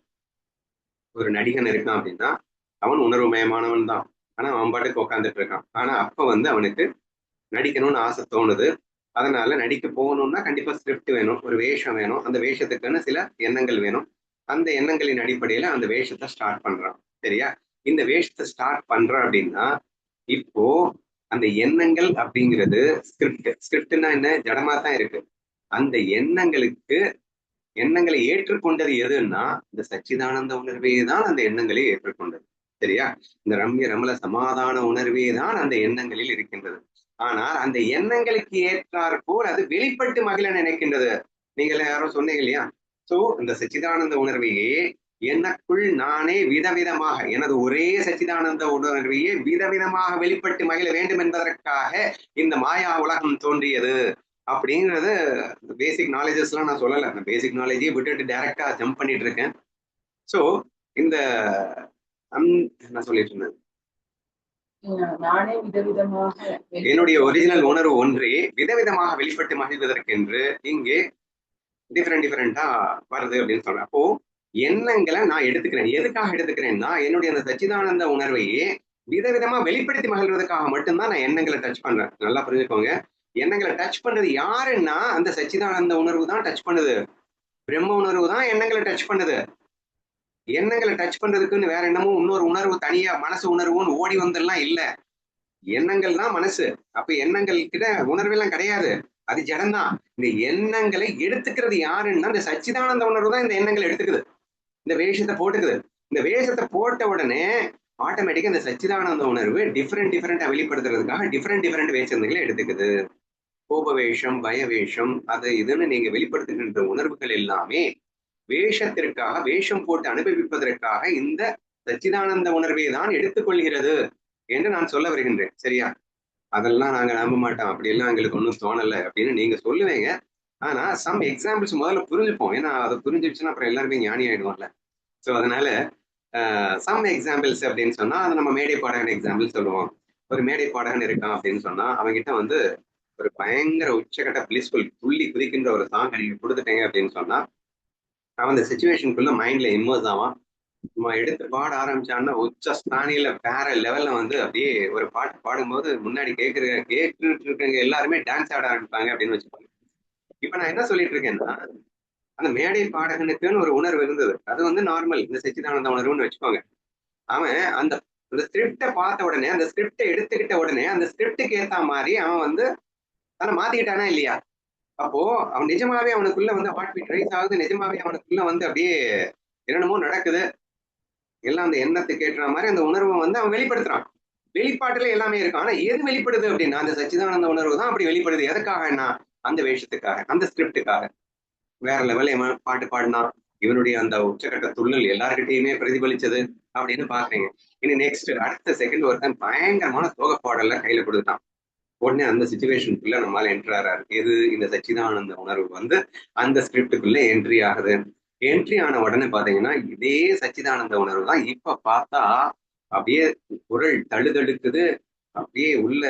ஒரு நடிகன் இருக்கான் அப்படின்னா அவன் உணர்வுமயமானவன் தான். ஆனா அவன் பாட்டுக்கு உட்காந்துட்டு இருக்கான். ஆனா அப்ப வந்து அவனுக்கு நடிக்கணும்னு ஆசை தோணுது. அதனால நடிக்க போகணும்னா கண்டிப்பா ஸ்கிரிப்ட் வேணும், ஒரு வேஷம் வேணும், அந்த வேஷத்துக்குன்னு சில எண்ணங்கள் வேணும். அந்த எண்ணங்களின் அடிப்படையில அந்த வேஷத்தை ஸ்டார்ட் பண்றான். சரியா? இந்த வேஷத்தை ஸ்டார்ட் பண்றான் அப்படின்னா இப்போ அந்த எண்ணங்கள் அப்படிங்கிறது ஸ்கிரிப்ட்னா என்ன, ஜடமா தான் இருக்கு. அந்த எண்ணங்களை ஏற்றுக்கொண்டது எதுன்னா இந்த சச்சிதானந்த உணர்வே தான் அந்த எண்ணங்களை ஏற்றுக்கொண்டது. சரியா? இந்த ரம்ய ரமல சமாதான உணர்வே தான் அந்த எண்ணங்களில் இருக்கின்றது. ஆனால் அந்த எண்ணங்களுக்கு ஏற்றாற் போல் அது வெளிப்பட்டு மகிழ நினைக்கின்றது. நீங்கள் யாரும் சொன்னீங்க இல்லையா? சோ இந்த சச்சிதானந்த உணர்வையே எனக்குள் நானே விதவிதமாக, எனது ஒரே சச்சிதானந்த உணர்வையே விதவிதமாக வெளிப்பட்டு மகிழ வேண்டும் என்பதற்காக இந்த மாயா உலகம் தோன்றியது அப்படிங்கிறது. பேசிக் நாலேஜஸ் எல்லாம் நான் சொல்லலை, நான் பேசிக் நாலேஜே விட்டுட்டு டைரக்டா ஜம்ப் பண்ணிட்டு இருக்கேன். சோ இந்த என்ன சொல்லிட்டு இருந்தேன், நானே விதவிதமாக என்னுடைய ஒரிஜினல் உணர்வு ஒன்றே விதவிதமாக வெளிப்பட்டு மகிழ்வதற்கென்று இங்கே டிஃப்ரெண்டா வருது அப்படின்னு சொல்றேன். அப்போ எண்ணங்களை நான் எடுத்துக்கிறேன். எதுக்காக எடுத்துக்கிறேன்னா என்னுடைய அந்த சச்சிதானந்த உணர்வையே விதவிதமா வெளிப்படுத்தி மகிழ்வதற்காக மட்டும்தான் நான் எண்ணங்களை டச் பண்றேன். நல்லா புரிஞ்சுக்கோங்க. எண்ணங்களை டச் பண்றது யாருன்னா அந்த சச்சிதானந்த உணர்வு தான் டச் பண்ணுது. பிரம்ம உணர்வு தான் எண்ணங்களை டச் பண்ணுது. எண்ணங்களை டச் பண்றதுக்குன்னு வேற என்னமோ இன்னொரு உணர்வு தனியா மனசு உணர்வுன்னு ஓடி வந்துடலாம் இல்ல. எண்ணங்கள் தான் மனசு. அப்ப எண்ணங்கள் கிட்ட உணர்வெல்லாம் கிடையாது, அது ஜடம்தான். இந்த எண்ணங்களை எடுத்துக்கிறது யாருன்னா இந்த சச்சிதானந்த உணர்வு தான் இந்த எண்ணங்களை எடுத்துக்குது, இந்த வேஷத்தை போட்டுக்குது. இந்த வேஷத்தை போட்ட உடனே ஆட்டோமேட்டிக்கா இந்த சச்சிதானந்த உணர்வு டிஃப்ரெண்டா வெளிப்படுத்துறதுக்காக டிஃப்ரெண்ட் வேஷங்களை எடுத்துக்குது. கோப வேஷம், பய வேஷம், அது இதுன்னு நீங்க வெளிப்படுத்துகின்ற உணர்வுகள் எல்லாமே வேஷத்திற்காக, வேஷம் போட்டு அனுபவிப்பதற்காக இந்த சச்சிதானந்த உணர்வை தான் எடுத்துக்கொள்கிறது என்று நான் சொல்ல வருகின்றேன். சரியா? அதெல்லாம் நாங்க நம்ப மாட்டோம், அப்படி எல்லாம் எங்களுக்கு ஒன்றும் தோணலை அப்படின்னு நீங்க சொல்லுவீங்க. ஆனா சம் எக்ஸாம்பிள்ஸ் முதல்ல புரிஞ்சுப்போம். ஏன்னா அதை புரிஞ்சிடுச்சுன்னா அப்புறம் எல்லாருமே ஞானி ஆயிடுவோம்ல. ஸோ அதனால சம் எக்ஸாம்பிள்ஸ் அப்படின்னு சொன்னா அது நம்ம மேடை பாடகன் எக்ஸாம்பிள் சொல்லுவோம். ஒரு மேடை பாடகன் இருக்கான் அப்படின்னு சொன்னா அவன்கிட்ட வந்து ஒரு பயங்கர உச்சகட்ட பிளிஸ்ஃபுல் துள்ளி குதிக்கின்ற ஒரு சாங் நீங்க கொடுத்துட்டீங்க அப்படின்னு சொன்னா அவன் அந்த சுச்சுவேஷனுக்குள்ள மைண்ட்ல இன்வர்ஸ் ஆவான். நம்ம எடுத்து பாட ஆரம்பிச்சான்னா உச்ச ஸ்தானியில வேற லெவல்ல வந்து அப்படியே ஒரு பாட்டு பாடும்போது முன்னாடி கேட்டுட்டு இருக்கவங்க எல்லாருமே டான்ஸ் ஆட ஆரம்பிப்பாங்க அப்படின்னு வச்சுப்பாங்க. இப்ப நான் என்ன சொல்லிட்டு இருக்கேன்னா, அந்த மேடை பாடகனுக்குன்னு ஒரு உணர்வு இருந்தது. அது வந்து நார்மல், இந்த சச்சிதானந்த உணர்வுன்னு வச்சுக்கோங்க. அவன் அந்த அந்த ஸ்கிரிப்டை பார்த்த உடனே, அந்த ஸ்கிரிப்டை எடுத்துக்கிட்ட உடனே, அந்த ஸ்கிரிப்டுக்கு ஏத்த மாதிரி அவன் வந்து தன்னை மாத்திக்கிட்டானா இல்லையா? அப்போ அவன் நிஜமாவே அவனுக்குள்ள வந்து ஹார்ட் பீட் ரைஸ் ஆகுது, நிஜமாவே அவனுக்குள்ள வந்து அப்படியே என்னென்னமோ நடக்குது. எல்லாம் அந்த எண்ணத்துக்கு ஏற்ற மாதிரி அந்த உணர்வை வந்து அவன் வெளிப்படுத்துறான். வெளிப்பாட்டுல எல்லாமே இருக்கும். ஆனா எது வெளிப்படுது அப்படின்னா அந்த சச்சிதானந்த உணர்வு தான் அப்படி வெளிப்படுது. எதுக்காகன்னா அந்த வேஷத்துக்காக, அந்த ஸ்கிரிப்டுக்காக. வேற லெவல்ல இவன் பாட்டு பாடினான், இவனுடைய அந்த உச்சக்கட்ட துள்ளல் எல்லார்கிட்டயுமே பிரதிபலிச்சது அப்படின்னு பாக்குறீங்க. இனி நெக்ஸ்ட் அடுத்த செகண்ட் ஒருத்தன் பயங்கரமான சோக பாடல்ல கையில கொடுத்தான். உடனே அந்த சுச்சுவேஷனுக்குள்ள நம்மளால என்ட்ரி ஆறாரு. எது இந்த சச்சிதானந்த உணர்வு வந்து அந்த ஸ்கிரிப்டுக்குள்ள என்ட்ரி ஆகுது. என்ட்ரி ஆன உடனே பாத்தீங்கன்னா இதே சச்சிதானந்த உணர்வு தான் இப்ப பார்த்தா அப்படியே குரல் தழுதழுக்குது, அப்படியே உள்ள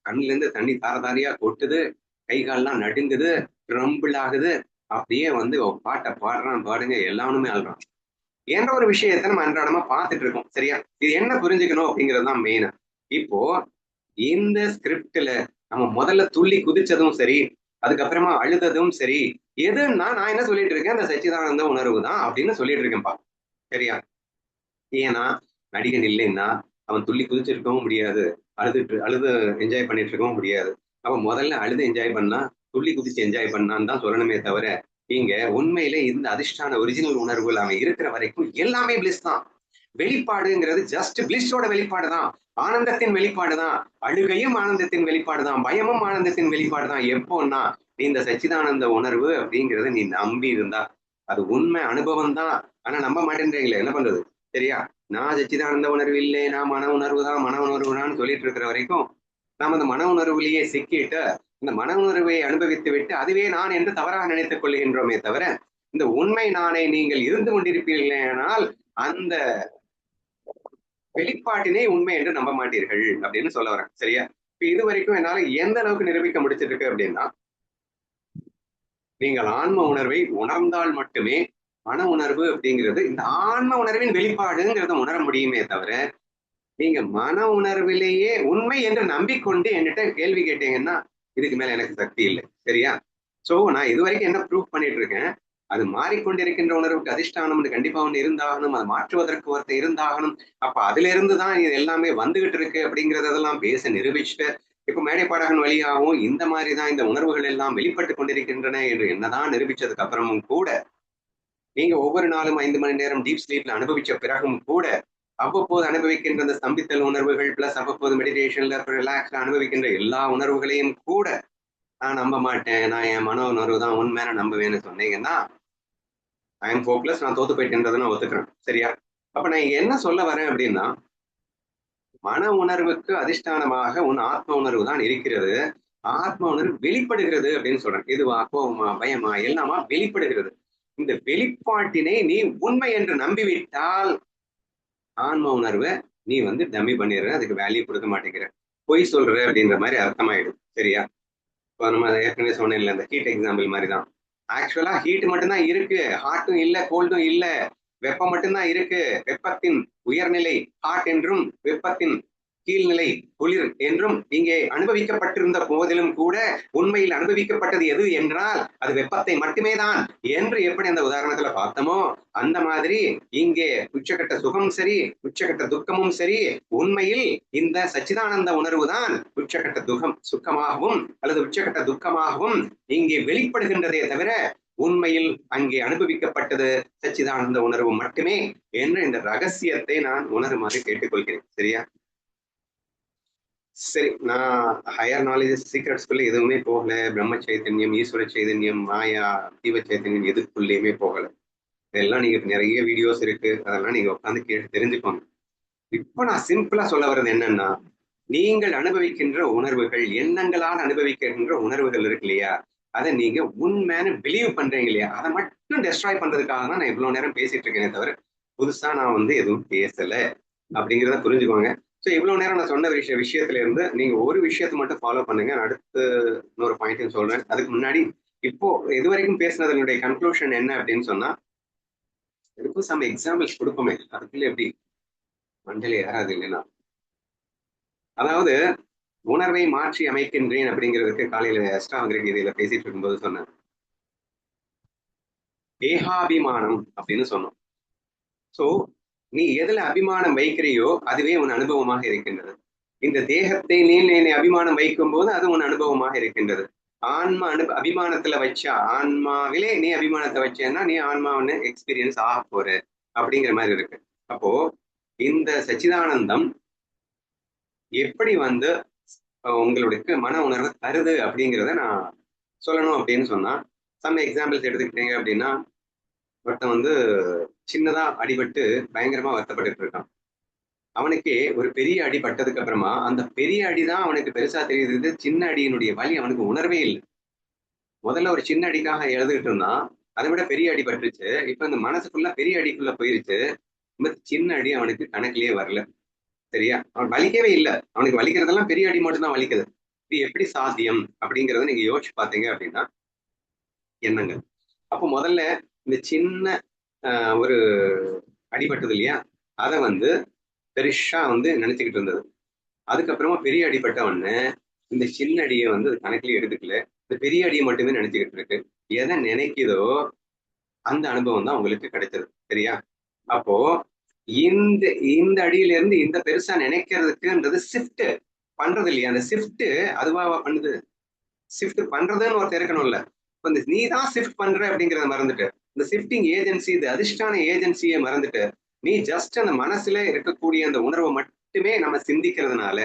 கண்ணுல இருந்து தண்ணி தாரதாரியா கொட்டுது, கை கால்லாம் நடுங்குது, ட்ரம்பிள் ஆகுது. அப்படியே வந்து பாட்டை பாடுறான் பாடுங்க, எல்லாருமே ஆள்றான் என்ற ஒரு விஷயத்தை நம்ம அன்றாடமா பார்த்துட்டு இருக்கோம். சரியா? இது என்ன புரிஞ்சுக்கணும் அப்படிங்கிறது தான் மெயின். இப்போ இந்த ஸ்கிரிப்ட்ல நம்ம முதல்ல துள்ளி குதிச்சதும் சரி, அதுக்கப்புறமா அழுததும் சரி, எதுன்னா நான் என்ன சொல்லிட்டு இருக்கேன், அந்த சச்சிதானந்த உணர்வு தான் அப்படின்னு சொல்லிட்டு இருக்கேன்ப்பா. சரியா? ஏன்னா நடிகன் இல்லைன்னா அவன் துள்ளி குதிச்சிருக்கவும் முடியாது, அழுது என்ஜாய் பண்ணிட்டு இருக்கவும் முடியாது. அவன் முதல்ல அழுது என்ஜாய் பண்ணா, துள்ளி குதிச்சு என்ஜாய் பண்ணான்னு தான் சொல்லணுமே தவிர, இங்க உண்மையிலே இந்த அதிர்ஷ்டான ஒரிஜினல் உணர்வுகள் அவன் இருக்கிற வரைக்கும் எல்லாமே பிளிஸ் தான். வெளிப்பாடுங்கிறது ஜஸ்ட் பிளிஸோட வெளிப்பாடு தான், ஆனந்தத்தின் வெளிப்பாடு தான். அழுகையும் ஆனந்தத்தின் வெளிப்பாடு தான், பயமும் ஆனந்தத்தின் வெளிப்பாடு தான். எப்போன்னா நீ இந்த சச்சிதானந்த உணர்வு அப்படிங்கறத நீ நம்பி இருந்தா அது உண்மை அனுபவம் தான். ஆனா நம்ப மாட்டேன்றீங்களே, என்ன பண்றது? சரியா? நான் சச்சிதானந்த உணர்வு இல்லை, நான் மன உணர்வு தான், மன உணர்வு தான் சொல்லிட்டு இருக்கிற வரைக்கும் நாம் அந்த மன உணர்வுலேயே சிக்கிட்டு இந்த மன உணர்வை அனுபவித்து விட்டு அதுவே நான் என்று தவறாக நினைத்துக் கொள்கின்றோமே தவிர, இந்த உண்மை நானை நீங்கள் இருந்து கொண்டிருப்பீர்களேனால் அந்த வெளிப்பாட்டினை உண்மை என்று நம்ப மாட்டீர்கள் அப்படின்னு சொல்ல வரேன். சரியா? இப்ப இது வரைக்கும் என்னால எந்த அளவுக்கு நிரூபிக்க முடிச்சிருக்கு அப்படின்னா, நீங்கள் ஆன்ம உணர்வை உணர்ந்தால் மட்டுமே மன உணர்வு அப்படிங்கிறது இந்த ஆன்ம உணர்வின் வெளிப்பாடுங்கிறத உணர முடியுமே தவிர, நீங்க மன உணர்விலேயே உண்மை என்று நம்பிக்கொண்டு என்கிட்ட கேள்வி கேட்டீங்கன்னா இதுக்கு மேல எனக்கு சக்தி இல்லை. சரியா? சோ நான் இது வரைக்கும் என்ன ப்ரூவ் பண்ணிட்டு இருக்கேன், அது மாறிக்கொண்டிருக்கின்ற உணர்வுக்கு அதிஷ்டானம் கண்டிப்பா ஒண்ணு இருந்தாகணும், அதை மாற்றுவதற்கு ஒருத்தர் இருந்தாகணும். அப்ப அதுல இருந்துதான் இது எல்லாமே வந்துகிட்டு இருக்கு அப்படிங்கறதெல்லாம் பேச நிரூபிச்சுட்டு, இப்ப மேடை பாடகன் வழியாகவும் இந்த மாதிரிதான் இந்த உணர்வுகள் எல்லாம் வெளிப்பட்டு கொண்டிருக்கின்றன என்று என்னதான் நிரூபிச்சதுக்கு அப்புறமும் கூட, நீங்க ஒவ்வொரு நாளும் 5 மணி நேரம் டீப் ஸ்லீப்ல அனுபவிச்ச பிறகும் கூட அவ்வப்போது அனுபவிக்கின்ற அந்த ஸ்தம்பித்தல் உணர்வுகள் பிளஸ் அவ்வப்போது மெடிடேஷன்ல ரிலாக்ஸ்ல அனுபவிக்கின்ற எல்லா உணர்வுகளையும் கூட நான் நம்ப மாட்டேன், நான் என் மன உணர்வு தான் உண்மையான நம்புவேன்னு சொன்னீங்கன்னா ஐ எம் ஹோப்லெஸ், நான் தோத்து போயிட்டேன்றதை நான் ஒத்துக்கிறேன். சரியா? அப்ப நான் இங்க என்ன சொல்ல வரேன் அப்படின்னா, மன உணர்வுக்கு அதிஷ்டானமாக உன் ஆத்ம உணர்வு தான் இருக்கிறது. ஆத்ம உணர்வு வெளிப்படுகிறது அப்படின்னு சொல்றேன். இதுவா, கோபமா, பயமா, எல்லாமா வெளிப்படுகிறது. இந்த வெளிப்பாட்டினை நீ உண்மை என்று நம்பிவிட்டால் ஆன்ம உணர்வை நீ வந்து டம்மி பண்ணிடுற, அதுக்கு வேல்யூ கொடுக்க மாட்டேங்கிற, பொய் சொல்ற அப்படின்ற மாதிரி அர்த்தமாயிடும். சரியா? இப்போ நம்ம ஏற்கனவே சொன்னேன் இல்லை, இந்த ஹீட் எக்ஸாம்பிள் மாதிரி தான். ஆக்சுவலா ஹீட் மட்டும்தான் இருக்கு, ஹாட்டும் இல்ல, கோல்டும் இல்ல. வெப்பம் மட்டும்தான் இருக்கு. வெப்பத்தின் உயர்நிலை ஹாட் என்றும் வெப்பத்தின் கீழ்நிலை குளிர் என்றும் இங்கே அனுபவிக்கப்பட்டிருந்த போதிலும் கூட உண்மையில் அனுபவிக்கப்பட்டது எது என்றால் அது வெப்பத்தை மட்டுமே தான் என்று எப்படி அந்த உதாரணத்துல பார்த்தோமோ அந்த மாதிரி இங்கே உச்சக்கட்ட சுகம் சரி, உச்சக்கட்ட துக்கமும் சரி, உண்மையில் இந்த சச்சிதானந்த உணர்வு தான் உச்சக்கட்ட சுக்கமாகவும் அல்லது உச்சக்கட்ட துக்கமாகவும் இங்கே வெளிப்படுகின்றதே தவிர உண்மையில் அங்கே அனுபவிக்கப்பட்டது சச்சிதானந்த உணர்வு மட்டுமே என்ற இந்த ரகசியத்தை நான் உணருமாறு கேட்டுக்கொள்கிறேன். சரியா? சரி, நான் ஹையர் நாலேஜ் சீக்ரெட்ஸ்குள்ள எதுவுமே போகல. பிரம்ம சைத்தன்யம், ஈஸ்வர சைதன்யம், மாயா, ஜீவ சைத்தன்யம் எதுக்குள்ளேயுமே போகல. இதெல்லாம் நீங்க நிறைய வீடியோஸ் இருக்கு, அதெல்லாம் நீங்க உட்காந்து கேட்டு தெரிஞ்சுக்கோங்க. இப்ப நான் சிம்பிளா சொல்ல வர்றது என்னன்னா, நீங்கள் அனுபவிக்கின்ற உணர்வுகள், எண்ணங்களால் அனுபவிக்கின்ற உணர்வுகள் இருக்கு இல்லையா, அதை நீங்க உண்மையான பிலீவ் பண்றீங்க இல்லையா, அதை மட்டும் டெஸ்ட்ராய் பண்றதுக்காக தான் நான் இவ்வளவு நேரம் பேசிட்டு இருக்கேனே தவிர புதுசா நான் வந்து எதுவும் பேசல அப்படிங்கிறத புரிஞ்சுக்கோங்க. ஸோ இவ்வளவு நேரம் நான் சொன்ன விஷயத்துல இருந்து நீங்க ஒரு விஷயத்தை மட்டும் ஃபாலோ பண்ணுங்க. நான் அடுத்து இன்னொரு பாயிண்ட் சொல்றேன். அதுக்கு முன்னாடி இப்போ இது வரைக்கும் பேசினதனுடைய கன்க்ளூஷன் என்ன அப்படின்னு சொன்னா, எதுக்கும் சம் எக்ஸாம்பிள்ஸ் கொடுப்போமே, அதுக்குள்ள எப்படி மண்டலே ஏறாது இல்லைன்னா. அதாவது உணர்வை மாற்றி அமைக்கின்றேன் அப்படிங்கிறதுக்கு காலையில அஷ்டாங்க கீதையில பேசிட்டு இருக்கும்போது சொன்னேன், தேகாபிமானம் அப்படின்னு சொன்னோம். சோ நீ எதுல அபிமானம் வைக்கிறியோ அதுவே உன் அனுபவமாக இருக்கின்றது. இந்த தேகத்தை நீ அபிமானம் வைக்கும் போது அது உன் அனுபவமாக இருக்கின்றது. ஆன்மா அபிமானத்துல வச்சா, ஆன்மாவிலே நீ அபிமானத்தை வச்சேன்னா நீ ஆன்மாவின்னு எக்ஸ்பீரியன்ஸ் ஆக போற அப்படிங்கிற மாதிரி இருக்கு. அப்போ இந்த சச்சிதானந்தம் எப்படி உங்களுக்கு மன உணர்வு தருது அப்படிங்கிறத நான் சொல்லணும் அப்படின்னு சொன்னா, சம் எக்ஸாம்பிள்ஸ் எடுத்துக்கிட்டீங்க அப்படின்னா, ஒருத்தன் சின்னதா அடிபட்டு பயங்கரமா வருத்தப்பட்டு இருக்கான். அவனுக்கு ஒரு பெரிய அடி பட்டதுக்கு அப்புறமா அந்த பெரிய அடிதான் அவனுக்கு பெருசா தெரியுது, சின்ன அடியினுடைய வலி அவனுக்கு உணர்வே இல்லை. முதல்ல ஒரு சின்ன அடிக்காக எழுதுகிட்டு இருந்தான், அதை விட பெரிய அடி பட்டுருச்சு. இப்ப இந்த மனசுக்குள்ள பெரிய அடிக்குள்ள போயிருச்சு. சின்ன அடி அவனுக்கு கணக்கிலேயே வரல. சரியா? அவன் வலிக்கவே இல்லை. அவனுக்கு வலிக்கிறதெல்லாம் பெரிய அடி மட்டும் தான் வலிக்குது. இது எப்படி சாத்தியம் அப்படிங்கறத நீங்க யோசிச்சு பாத்தீங்க அப்படின்னா, எண்ணங்கள். அப்போ முதல்ல இந்த சின்ன ஒரு அடிபட்டது இல்லையா, அதை பெருசா நினைச்சுக்கிட்டு இருந்தது. அதுக்கப்புறமா பெரிய அடிப்பட்ட உடனே இந்த சின்ன அடியை கணக்கிலேயே எடுத்துக்கல, இந்த பெரிய அடியை மட்டுமே நினைச்சுக்கிட்டு இருக்கு. எதை நினைக்குதோ அந்த அனுபவம் தான் உங்களுக்கு கிடைச்சது. சரியா? அப்போ இந்த இந்த அடியில இருந்து இந்த பெருசா நினைக்கிறதுக்குன்றது ஷிஃப்ட் பண்றது இல்லையா? அந்த ஷிஃப்ட் அதுவா பண்ணுது? ஷிஃப்ட் பண்றதுன்னு ஒருத்தர் இருக்கணும்ல. நீ தான் ஷிஃப்ட் பண்ற அப்படிங்கறத மறந்துட்டு, இந்த ஷிஃப்டிங் ஏஜென்சி, இந்த அதிர்ஷ்டான ஏஜென்சியை மறந்துட்டு, நீ ஜஸ்ட் அந்த மனசுல இருக்கக்கூடிய அந்த உணர்வை மட்டுமே நம்ம சிந்திக்கிறதுனால,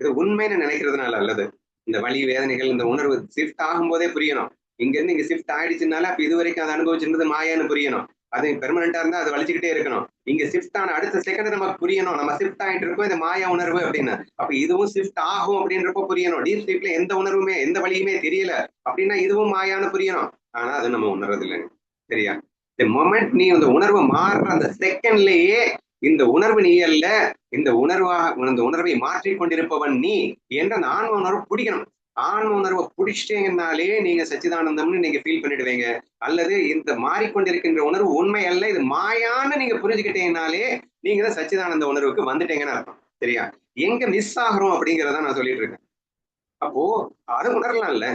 இது உண்மைன்னு நினைக்கிறதுனால அல்லது இந்த வலி வேதனைகள் இந்த உணர்வு ஷிஃப்ட் ஆகும் போதே புரியணும். இங்க இருந்து இங்க ஷிஃப்ட் ஆயிடுச்சுனால அப்ப இது வரைக்கும் அதை அனுபவிச்சிருந்தது மாயான்னு புரியணும். அது பெர்மனண்டா இருந்தா அது வலிச்சுக்கிட்டே இருக்கணும். இங்க ஷிஃப்ட் ஆன அடுத்த செகண்ட் நமக்கு புரியணும், நம்ம ஷிஃப்ட் ஆயிட்டு இருக்கோம் இந்த மாயா உணர்வு அப்படின்னு. அப்ப இதுவும் ஷிஃப்ட் ஆகும் அப்படின்றப்ப புரியணும். டீப் ஸ்லீப்ல எந்த உணர்வுமே எந்த வழியுமே தெரியல அப்படின்னா இதுவும் மாயான்னு புரியணும். ஆனா அது நம்ம உணர்றது இல்லைங்க. சரியா? இந்த மொமெண்ட் நீ அந்த உணர்வு மாறுற அந்த செகண்ட்லயே இந்த உணர்வு நீ அல்ல, இந்த உணர்வை மாற்றிக் கொண்டிருப்பவன் நீ என்ற அந்த ஆன்ம உணர்வு பிடிக்கணும். ஆன்ம உணர்வை பிடிச்சிட்டீங்கன்னாலே நீங்க சச்சிதானந்தம்னு நீங்க ஃபீல் பண்ணிடுவீங்க. அல்லது இந்த மாறிக்கொண்டிருக்கின்ற உணர்வு உண்மை அல்ல, இது மாயான்னு நீங்க புரிஞ்சுக்கிட்டீங்கன்னாலே நீங்க தான் சச்சிதானந்த உணர்வுக்கு வந்துட்டீங்கன்னு அர்த்தம். சரியா? எங்க மிஸ் ஆகிறோம் அப்படிங்கிறத நான் சொல்லிட்டு இருக்கேன். அப்போ அது உணரலாம்ல.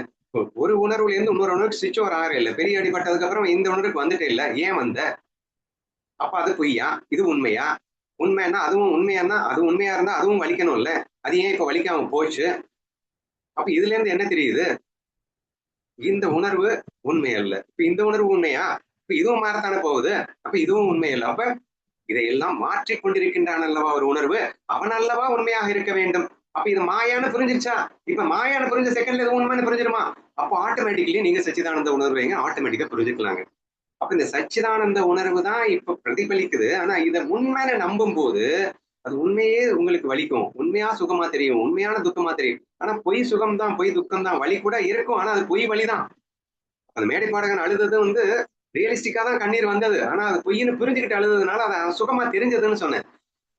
ஒரு உணர்வுல இருந்து இன்னொரு உணர்வுக்கு சுவிட்ச் ஓவர் ஆகிற இல்லை. பெரிய அடிப்பட்டதுக்கு அப்புறம் இந்த உணர்வுக்கு வந்துட்டே இல்லை, ஏன் வந்த? அப்ப அது பொய்யா, இது உண்மையா? உண்மைன்னா அதுவும் உண்மையானா, அது உண்மையா இருந்தா அதுவும் வலிக்கணும்ல, அது ஏன் இப்ப வலிக்காம போச்சு? அப்ப இதுல இருந்து என்ன தெரியுது? இந்த உணர்வு உண்மை அல்ல. இப்ப இந்த உணர்வு உண்மையா? இப்ப இதுவும் மாறத்தானே போகுது. அப்ப இதுவும் உண்மை அல்ல. அப்ப இதையெல்லாம் மாற்றிக் கொண்டிருக்கின்றான் அல்லவா ஒரு உணர்வு, அவன் அல்லவா உண்மையாக இருக்க வேண்டும். அப்ப இது மாயான்னு புரிஞ்சிருச்சா? இப்ப மாயான்னு புரிஞ்ச செகண்ட்ல இது உண்மைன்னு புரிஞ்சிருமா? அப்போ ஆட்டோமேட்டிக்கலி நீங்க சச்சிதானந்த உணர்வுங்க ஆட்டோமேட்டிக்கா புரிஞ்சுக்கலாங்க. அப்ப இந்த சச்சிதானந்த உணர்வு தான் இப்ப பிரதிபலிக்குது. ஆனா இதை உண்மைன்னு நம்பும் போது அது உண்மையே உங்களுக்கு வலிக்கும், உண்மையா சுகமா தெரியும், உண்மையான துக்கமா தெரியும். ஆனா பொய் சுகம் தான், பொய் துக்கம் தான், வலி கூட இருக்கும். ஆனா அது பொய் வலிதான். அந்த மேடை பாடகன் அழுதது ரியலிஸ்டிக்கா தான் கண்ணீர் வந்தது. ஆனா அது பொய்ன்னு புரிஞ்சுக்கிட்டு அழுததுனால அது சுகமா தெரிஞ்சதுன்னு சொன்னேன்.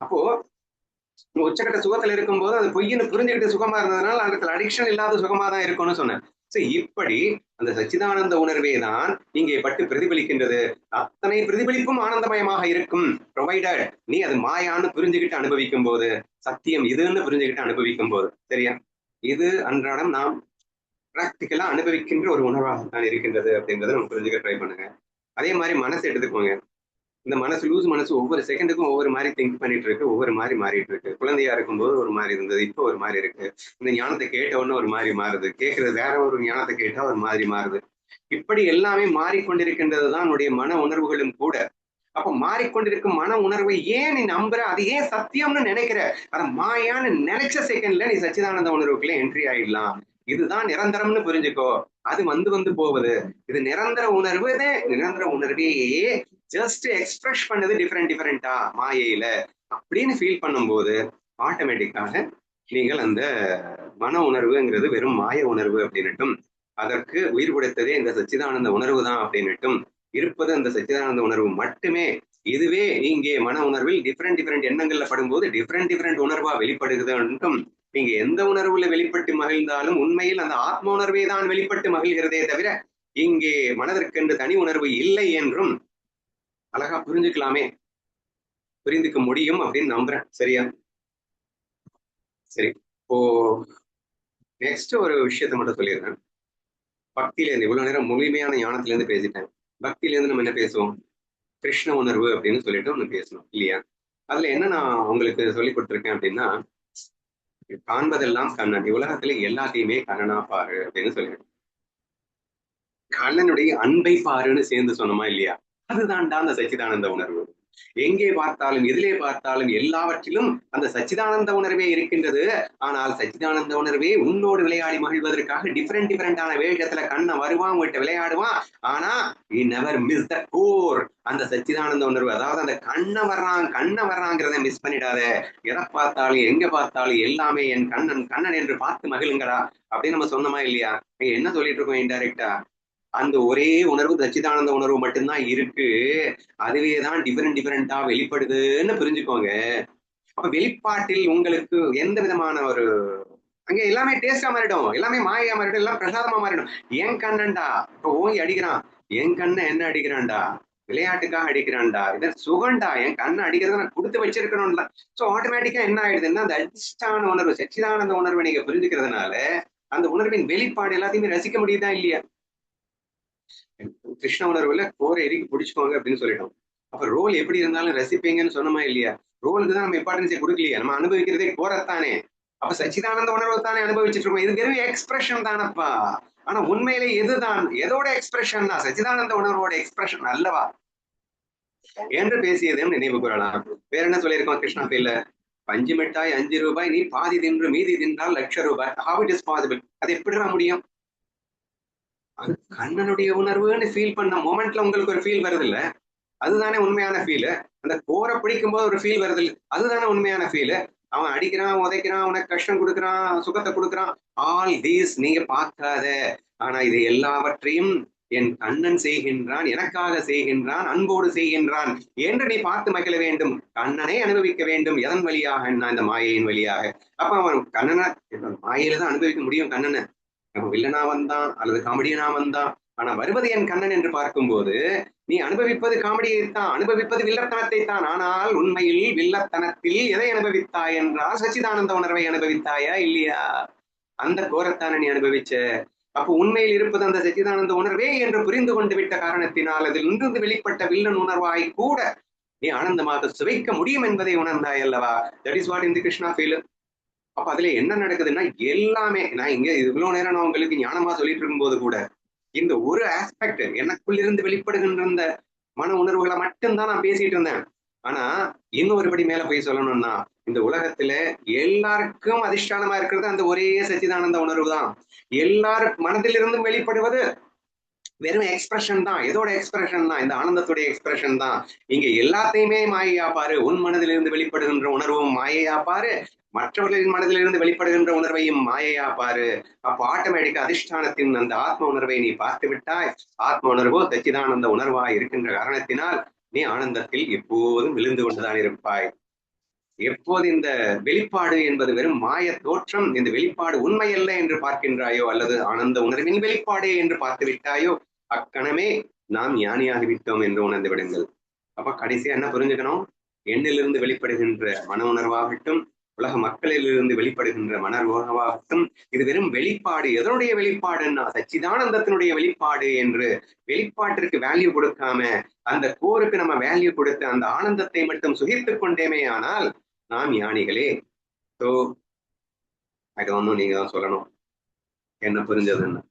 அப்போ உச்சக்கட்ட சுகத்துல இருக்கும் போது அது பொய்ன்னு புரிஞ்சுக்கிட்டு சுகமா இருந்ததுனால அதுக்கு அடிக்ஷன் இல்லாத சுகமா தான் இருக்கும்னு சொன்னேன். இப்படி அந்த சச்சிதானந்த உணர்வே தான் இங்கே பட்டு பிரதிபலிக்கின்றது. அத்தனை பிரதிபலிப்பும் ஆனந்தமயமாக இருக்கும், ப்ரொவைடட் நீ அது மாயான்னு புரிஞ்சுக்கிட்டு அனுபவிக்கும் போது, சத்தியம் இதுன்னு புரிஞ்சுக்கிட்டு அனுபவிக்கும் போது. சரியா? இது அன்றாடம் நாம் பிராக்டிக்கலா அனுபவிக்கின்ற ஒரு உணர்வாகத்தான் இருக்கின்றது அப்படின்றத நம்ம புரிஞ்சுக்க ட்ரை பண்ணுங்க. அதே மாதிரி மனசு எடுத்துக்கோங்க. இந்த லூஸ் மனசு ஒவ்வொரு செகண்டுக்கும் ஒவ்வொரு மாதிரி திங்க் பண்ணிட்டு இருக்கு, ஒவ்வொரு மாதிரி மாறிட்டு இருக்கு. குழந்தையா இருக்கும்போது ஒரு மாதிரி இருந்தது, இப்போ ஒரு மாதிரி இருக்கு. இந்த ஞானத்தை கேட்ட உடனே ஒரு மாதிரி மாறுது, கேட்கறது வேற ஒரு ஞானத்தை கேட்டா ஒரு மாதிரி மாறுது. இப்படி எல்லாமே மாறிக்கொண்டிருக்கின்றது தான் உன்னுடைய மன உணர்வுகளும் கூட. அப்ப மாறிக்கொண்டிருக்கும் மன உணர்வை ஏன் நீ நம்புற, அது ஏன் சத்தியம்னு நினைக்கிற? அதை மாயான்னு நினைச்ச செகண்ட்ல நீ சச்சிதானந்த உணர்வுக்குள்ள என்ட்ரி ஆயிடலாம். இதுதான் நிரந்தரம்னு புரிஞ்சுக்கோ. அது வந்து போகுது. இது நிரந்தர உணர்வு. நிரந்தர உணர்வையே ஜஸ்ட் எக்ஸ்பிரஸ் பண்ணது டிஃபரெண்டா மாயையில அப்படின்னு ஃபீல் பண்ணும்போது ஆட்டோமேட்டிக்காக நீங்கள் அந்த மன உணர்வுங்கிறது வெறும் மாய உணர்வு அப்படின்னுட்டும், அதற்கு உயிர் கொடுத்ததே இந்த சச்சிதானந்த உணர்வு தான் அப்படின்னுட்டும், இருப்பது அந்த சச்சிதானந்த உணர்வு மட்டுமே. இதுவே இங்கே மன உணர்வில் டிஃப்ரெண்ட் எண்ணங்கள்ல படும்போது டிஃப்ரெண்ட் உணர்வா வெளிப்படுகிறதுன்னும், நீங்க எந்த உணர்வுல வெளிப்பட்டு மகிழ்ந்தாலும் உண்மையில் அந்த ஆத்ம உணர்வே தான் வெளிப்பட்டு மகிழ்கிறதே தவிர இங்கே மனதிற்கென்று தனி உணர்வு இல்லை என்றும், அழகா புரிஞ்சுக்கலாமே, புரிந்துக்க முடியும் அப்படின்னு நம்புறேன். சரியா? சரி. இப்போ நெக்ஸ்ட் ஒரு விஷயத்த மட்டும் சொல்லிடுறேன். பக்தியில இருந்து இவ்வளவு நேரம் முழுமையான ஞானத்துல இருந்து பேசிட்டேன். பக்தியில இருந்து நம்ம என்ன பேசுவோம்? கிருஷ்ண உணர்வு அப்படின்னு சொல்லிட்டு ஒண்ணு பேசணும் இல்லையா? அதுல என்ன நான் உங்களுக்கு சொல்லி கொடுத்துருக்கேன் அப்படின்னா, காண்பதெல்லாம் கண்ணன், உலகத்துல எல்லாத்தையுமே கண்ணனா பாரு அப்படின்னு சொல்லிட்டு, கண்ணனுடைய அன்பை பாருன்னு சேர்ந்து சொன்னோமா இல்லையா? அதுதான்டா அந்த சச்சிதானந்த உணர்வு. எங்கே பார்த்தாலும் எதிலே பார்த்தாலும் எல்லாவற்றிலும் அந்த சச்சிதானந்த உணர்வே இருக்கின்றது. ஆனால் சச்சிதானந்த உணர்வே உன்னோடு விளையாடி மகிழ்வதற்காக டிஃபரெண்டான வேகத்துல கண்ணை வருவான், உங்ககிட்ட விளையாடுவான். ஆனா he never miss the core. அந்த சச்சிதானந்த உணர்வு, அதாவது அந்த கண்ணை வர்றாங்கிறத மிஸ் பண்ணிடாத. எதை பார்த்தாலும் எங்க பார்த்தாலும் எல்லாமே என் கண்ணன் கண்ணன் என்று பார்த்து மகிழுங்கடா அப்படின்னு நம்ம சொன்னோமா இல்லையா? என்ன சொல்லிட்டு இருக்கோம் இன்டைரக்டா? அந்த ஒரே உணர்வு சச்சிதானந்த உணர்வு மட்டும்தான் இருக்கு. அதுவேதான் டிஃபரெண்டா வெளிப்படுதுன்னு புரிஞ்சுக்கோங்க. அப்ப வெளிப்பாட்டில் உங்களுக்கு எந்த விதமான ஒரு, அங்க எல்லாமே டேஸ்டா மாறிடும், எல்லாமே மாயா மாறிடும், எல்லாம் பிரசாதமா மாறிடும். என் கண்ணன்டா இப்ப ஓங்கி அடிக்கிறான், என் கண்ணை என்ன அடிக்கிறான்டா? விளையாட்டுக்காக அடிக்கிறான்டா, இதை சுகண்டா, என் கண்ணை அடிக்கிறத நான் கொடுத்து வச்சிருக்கணும்ல. சோ ஆட்டோமேட்டிக்கா என்ன ஆயிடுதுன்னா, அந்த அதிஷ்டான உணர்வு சச்சிதானந்த உணர்வை நீங்க புரிஞ்சுக்கிறதுனால அந்த உணர்வின் வெளிப்பாடு எல்லாத்தையுமே ரசிக்க முடியுதா இல்லையா? கிருஷ்ண உணர்வுல கோரை எரிக்கு பிடிச்சுக்கோங்க அப்படின்னு சொல்லிட்டோம். அப்ப ரோல் எப்படி இருந்தாலும் ரசிப்பீங்கன்னு சொன்னோமா இல்லையா? ரோலுக்கு தான் நம்ம இம்பார்ட்டன்ஸை கொடுக்கலையா? நம்ம அனுபவிக்கிறதே கோரத்தானே. அப்ப சச்சிதானந்த உணர்வு தானே அனுபவிச்சுட்டு இருக்கோம். இது வெறும் எக்ஸ்பிரஷன் தானப்பா. ஆனா உண்மையிலே எதுதான் எதோட எக்ஸ்பிரஷன் தான்? சச்சிதானந்த உணர்வோட எக்ஸ்பிரஷன் அல்லவா என்று பேசியதையும் நினைவு கூறலாம். வேற என்ன சொல்லியிருக்கோம் கிருஷ்ணா ஃபீல்ல? பஞ்சு மிட்டாய் 5 ரூபாய், நீ பாதி தின்று மீதி தின்றால் ₹1,00,000. How it is possible? அது எப்படிதான் முடியும்? கண்ணனுடைய உணர்வுன்னு ஃபீல் பண்ண மொமெண்ட்ல உங்களுக்கு ஒரு ஃபீல் வருது இல்ல? அதுதானே உண்மையான ஃபீல். அந்த கோரை பிடிக்கும் போது ஒரு ஃபீல் வருது, அதுதானே உண்மையான ஃபீல். அவன் அடிக்கிறான், உதைக்கிறான், உனக்கு கஷ்டம் கொடுக்குறான், சுகத்தை கொடுக்குறான். ஆல் தீஸ் நீங்க பார்க்காத. ஆனா இது எல்லாவற்றையும் என் கண்ணன் செய்கின்றான், எனக்காக செய்கின்றான், அன்போடு செய்கின்றான் என்று நீ பார்த்து மகிழ வேண்டும். கண்ணனை அனுபவிக்க வேண்டும். எதன் வழியாக? இந்த மாயையின் வழியாக. அப்ப அவன் கண்ணனை மாயையில தான் அனுபவிக்க முடியும். கண்ணனை வில்லனா வந்தான் அல்லது காமெடியனா வந்தான், ஆனா வருவது என் கண்ணன் என்று பார்க்கும்போது நீ அனுபவிப்பது காமெடியை தான், அனுபவிப்பது வில்லத்தனத்தை தான். ஆனால் உண்மையில் வில்லத்தனத்தில் எதை அனுபவித்தாய் என்றால் சச்சிதானந்த உணர்வை அனுபவித்தாயா இல்லையா? அந்த கோரத்தான நீ அனுபவிச்ச. அப்போ உண்மையில் இருப்பது அந்த சச்சிதானந்த உணர்வே என்று புரிந்து கொண்டு விட்ட காரணத்தினால் அதில் இருந்து வெளிப்பட்ட வில்லன் உணர்வாய் கூட நீ ஆனந்தமாக சுவைக்க முடியும் என்பதை உணர்ந்தாய் அல்லவா? தட் இஸ் வாட் இந்த கிருஷ்ணா ஃபீல். அப்ப அதுல என்ன நடக்குதுன்னா, எல்லாமே நான் இங்க இவ்வளவு நேரம் நான் உங்களுக்கு ஞானமா சொல்லிட்டு இருக்கும்போது கூட இந்த ஒரு ஆஸ்பெக்ட் எனக்குள்ள இருந்து வெளிப்படுகின்ற இந்த மன உணர்வுகளை மட்டும்தான் நான் பேசிட்டு இருந்தேன். ஆனா இன்னொருபடி மேல போய் சொல்லணும்னா, இந்த உலகத்துல எல்லாருக்கும் அதிஷ்டானமா இருக்கிறது அந்த ஒரே சச்சிதானந்த உணர்வு தான். எல்லாரும் மனதிலிருந்தும் வெளிப்படுவது வெறும் எக்ஸ்பிரஷன் தான். எதோட எக்ஸ்பிரஷன் தான்? இந்த ஆனந்தத்துடைய எக்ஸ்பிரஷன் தான். இங்க எல்லாத்தையுமே மாயையா பாரு. உன் மனதிலிருந்து வெளிப்படுகின்ற உணர்வும் மாயையா பாரு, மற்றவர்களின் மனதிலிருந்து வெளிப்படுகின்ற உணர்வையும் மாயையா பாரு. அப்ப ஆட்டோமேட்டிக்கா அதிஷ்டானத்தின் அந்த ஆத்ம உணர்வை நீ பார்த்து விட்டாய். ஆத்ம உணர்வோ சச்சிதானந்த உணர்வாய் இருக்கின்ற காரணத்தினால் நீ ஆனந்தத்தில் எப்போதும் விழுந்து கொண்டுதான் இருப்பாய். எப்போது இந்த வெளிப்பாடு என்பது வெறும் மாய தோற்றம், இந்த வெளிப்பாடு உண்மையல்ல என்று பார்க்கின்றாயோ, அல்லது ஆனந்த உணர்வின் வெளிப்பாடே என்று பார்த்து விட்டாயோ, அக்கணமே நாம் ஞானியாகிவிட்டோம் என்று உணர்ந்து விடுங்கள். அப்ப கடைசியா என்ன புரிஞ்சுக்கணும்? எண்ணிலிருந்து வெளிப்படுகின்ற மன உணர்வாகட்டும், உலக மக்களிலிருந்து வெளிப்படுகின்ற மன உணர்வாகட்டும், இது வெறும் வெளிப்பாடு. எதனுடைய வெளிப்பாடுன்னா சச்சிதானந்தத்தினுடைய வெளிப்பாடு என்று வெளிப்பாட்டிற்கு வேல்யூ கொடுக்காம அந்த கோருக்கு நம்ம வேல்யூ கொடுத்து அந்த ஆனந்தத்தை மட்டும் சுகித்துக் கொண்டேமே ஆனால் நாம் ஞானிகளே. ஸோ அது ஒன்றும் நீங்க தான் சொல்லணும் என்ன புரிஞ்சதுன்னு.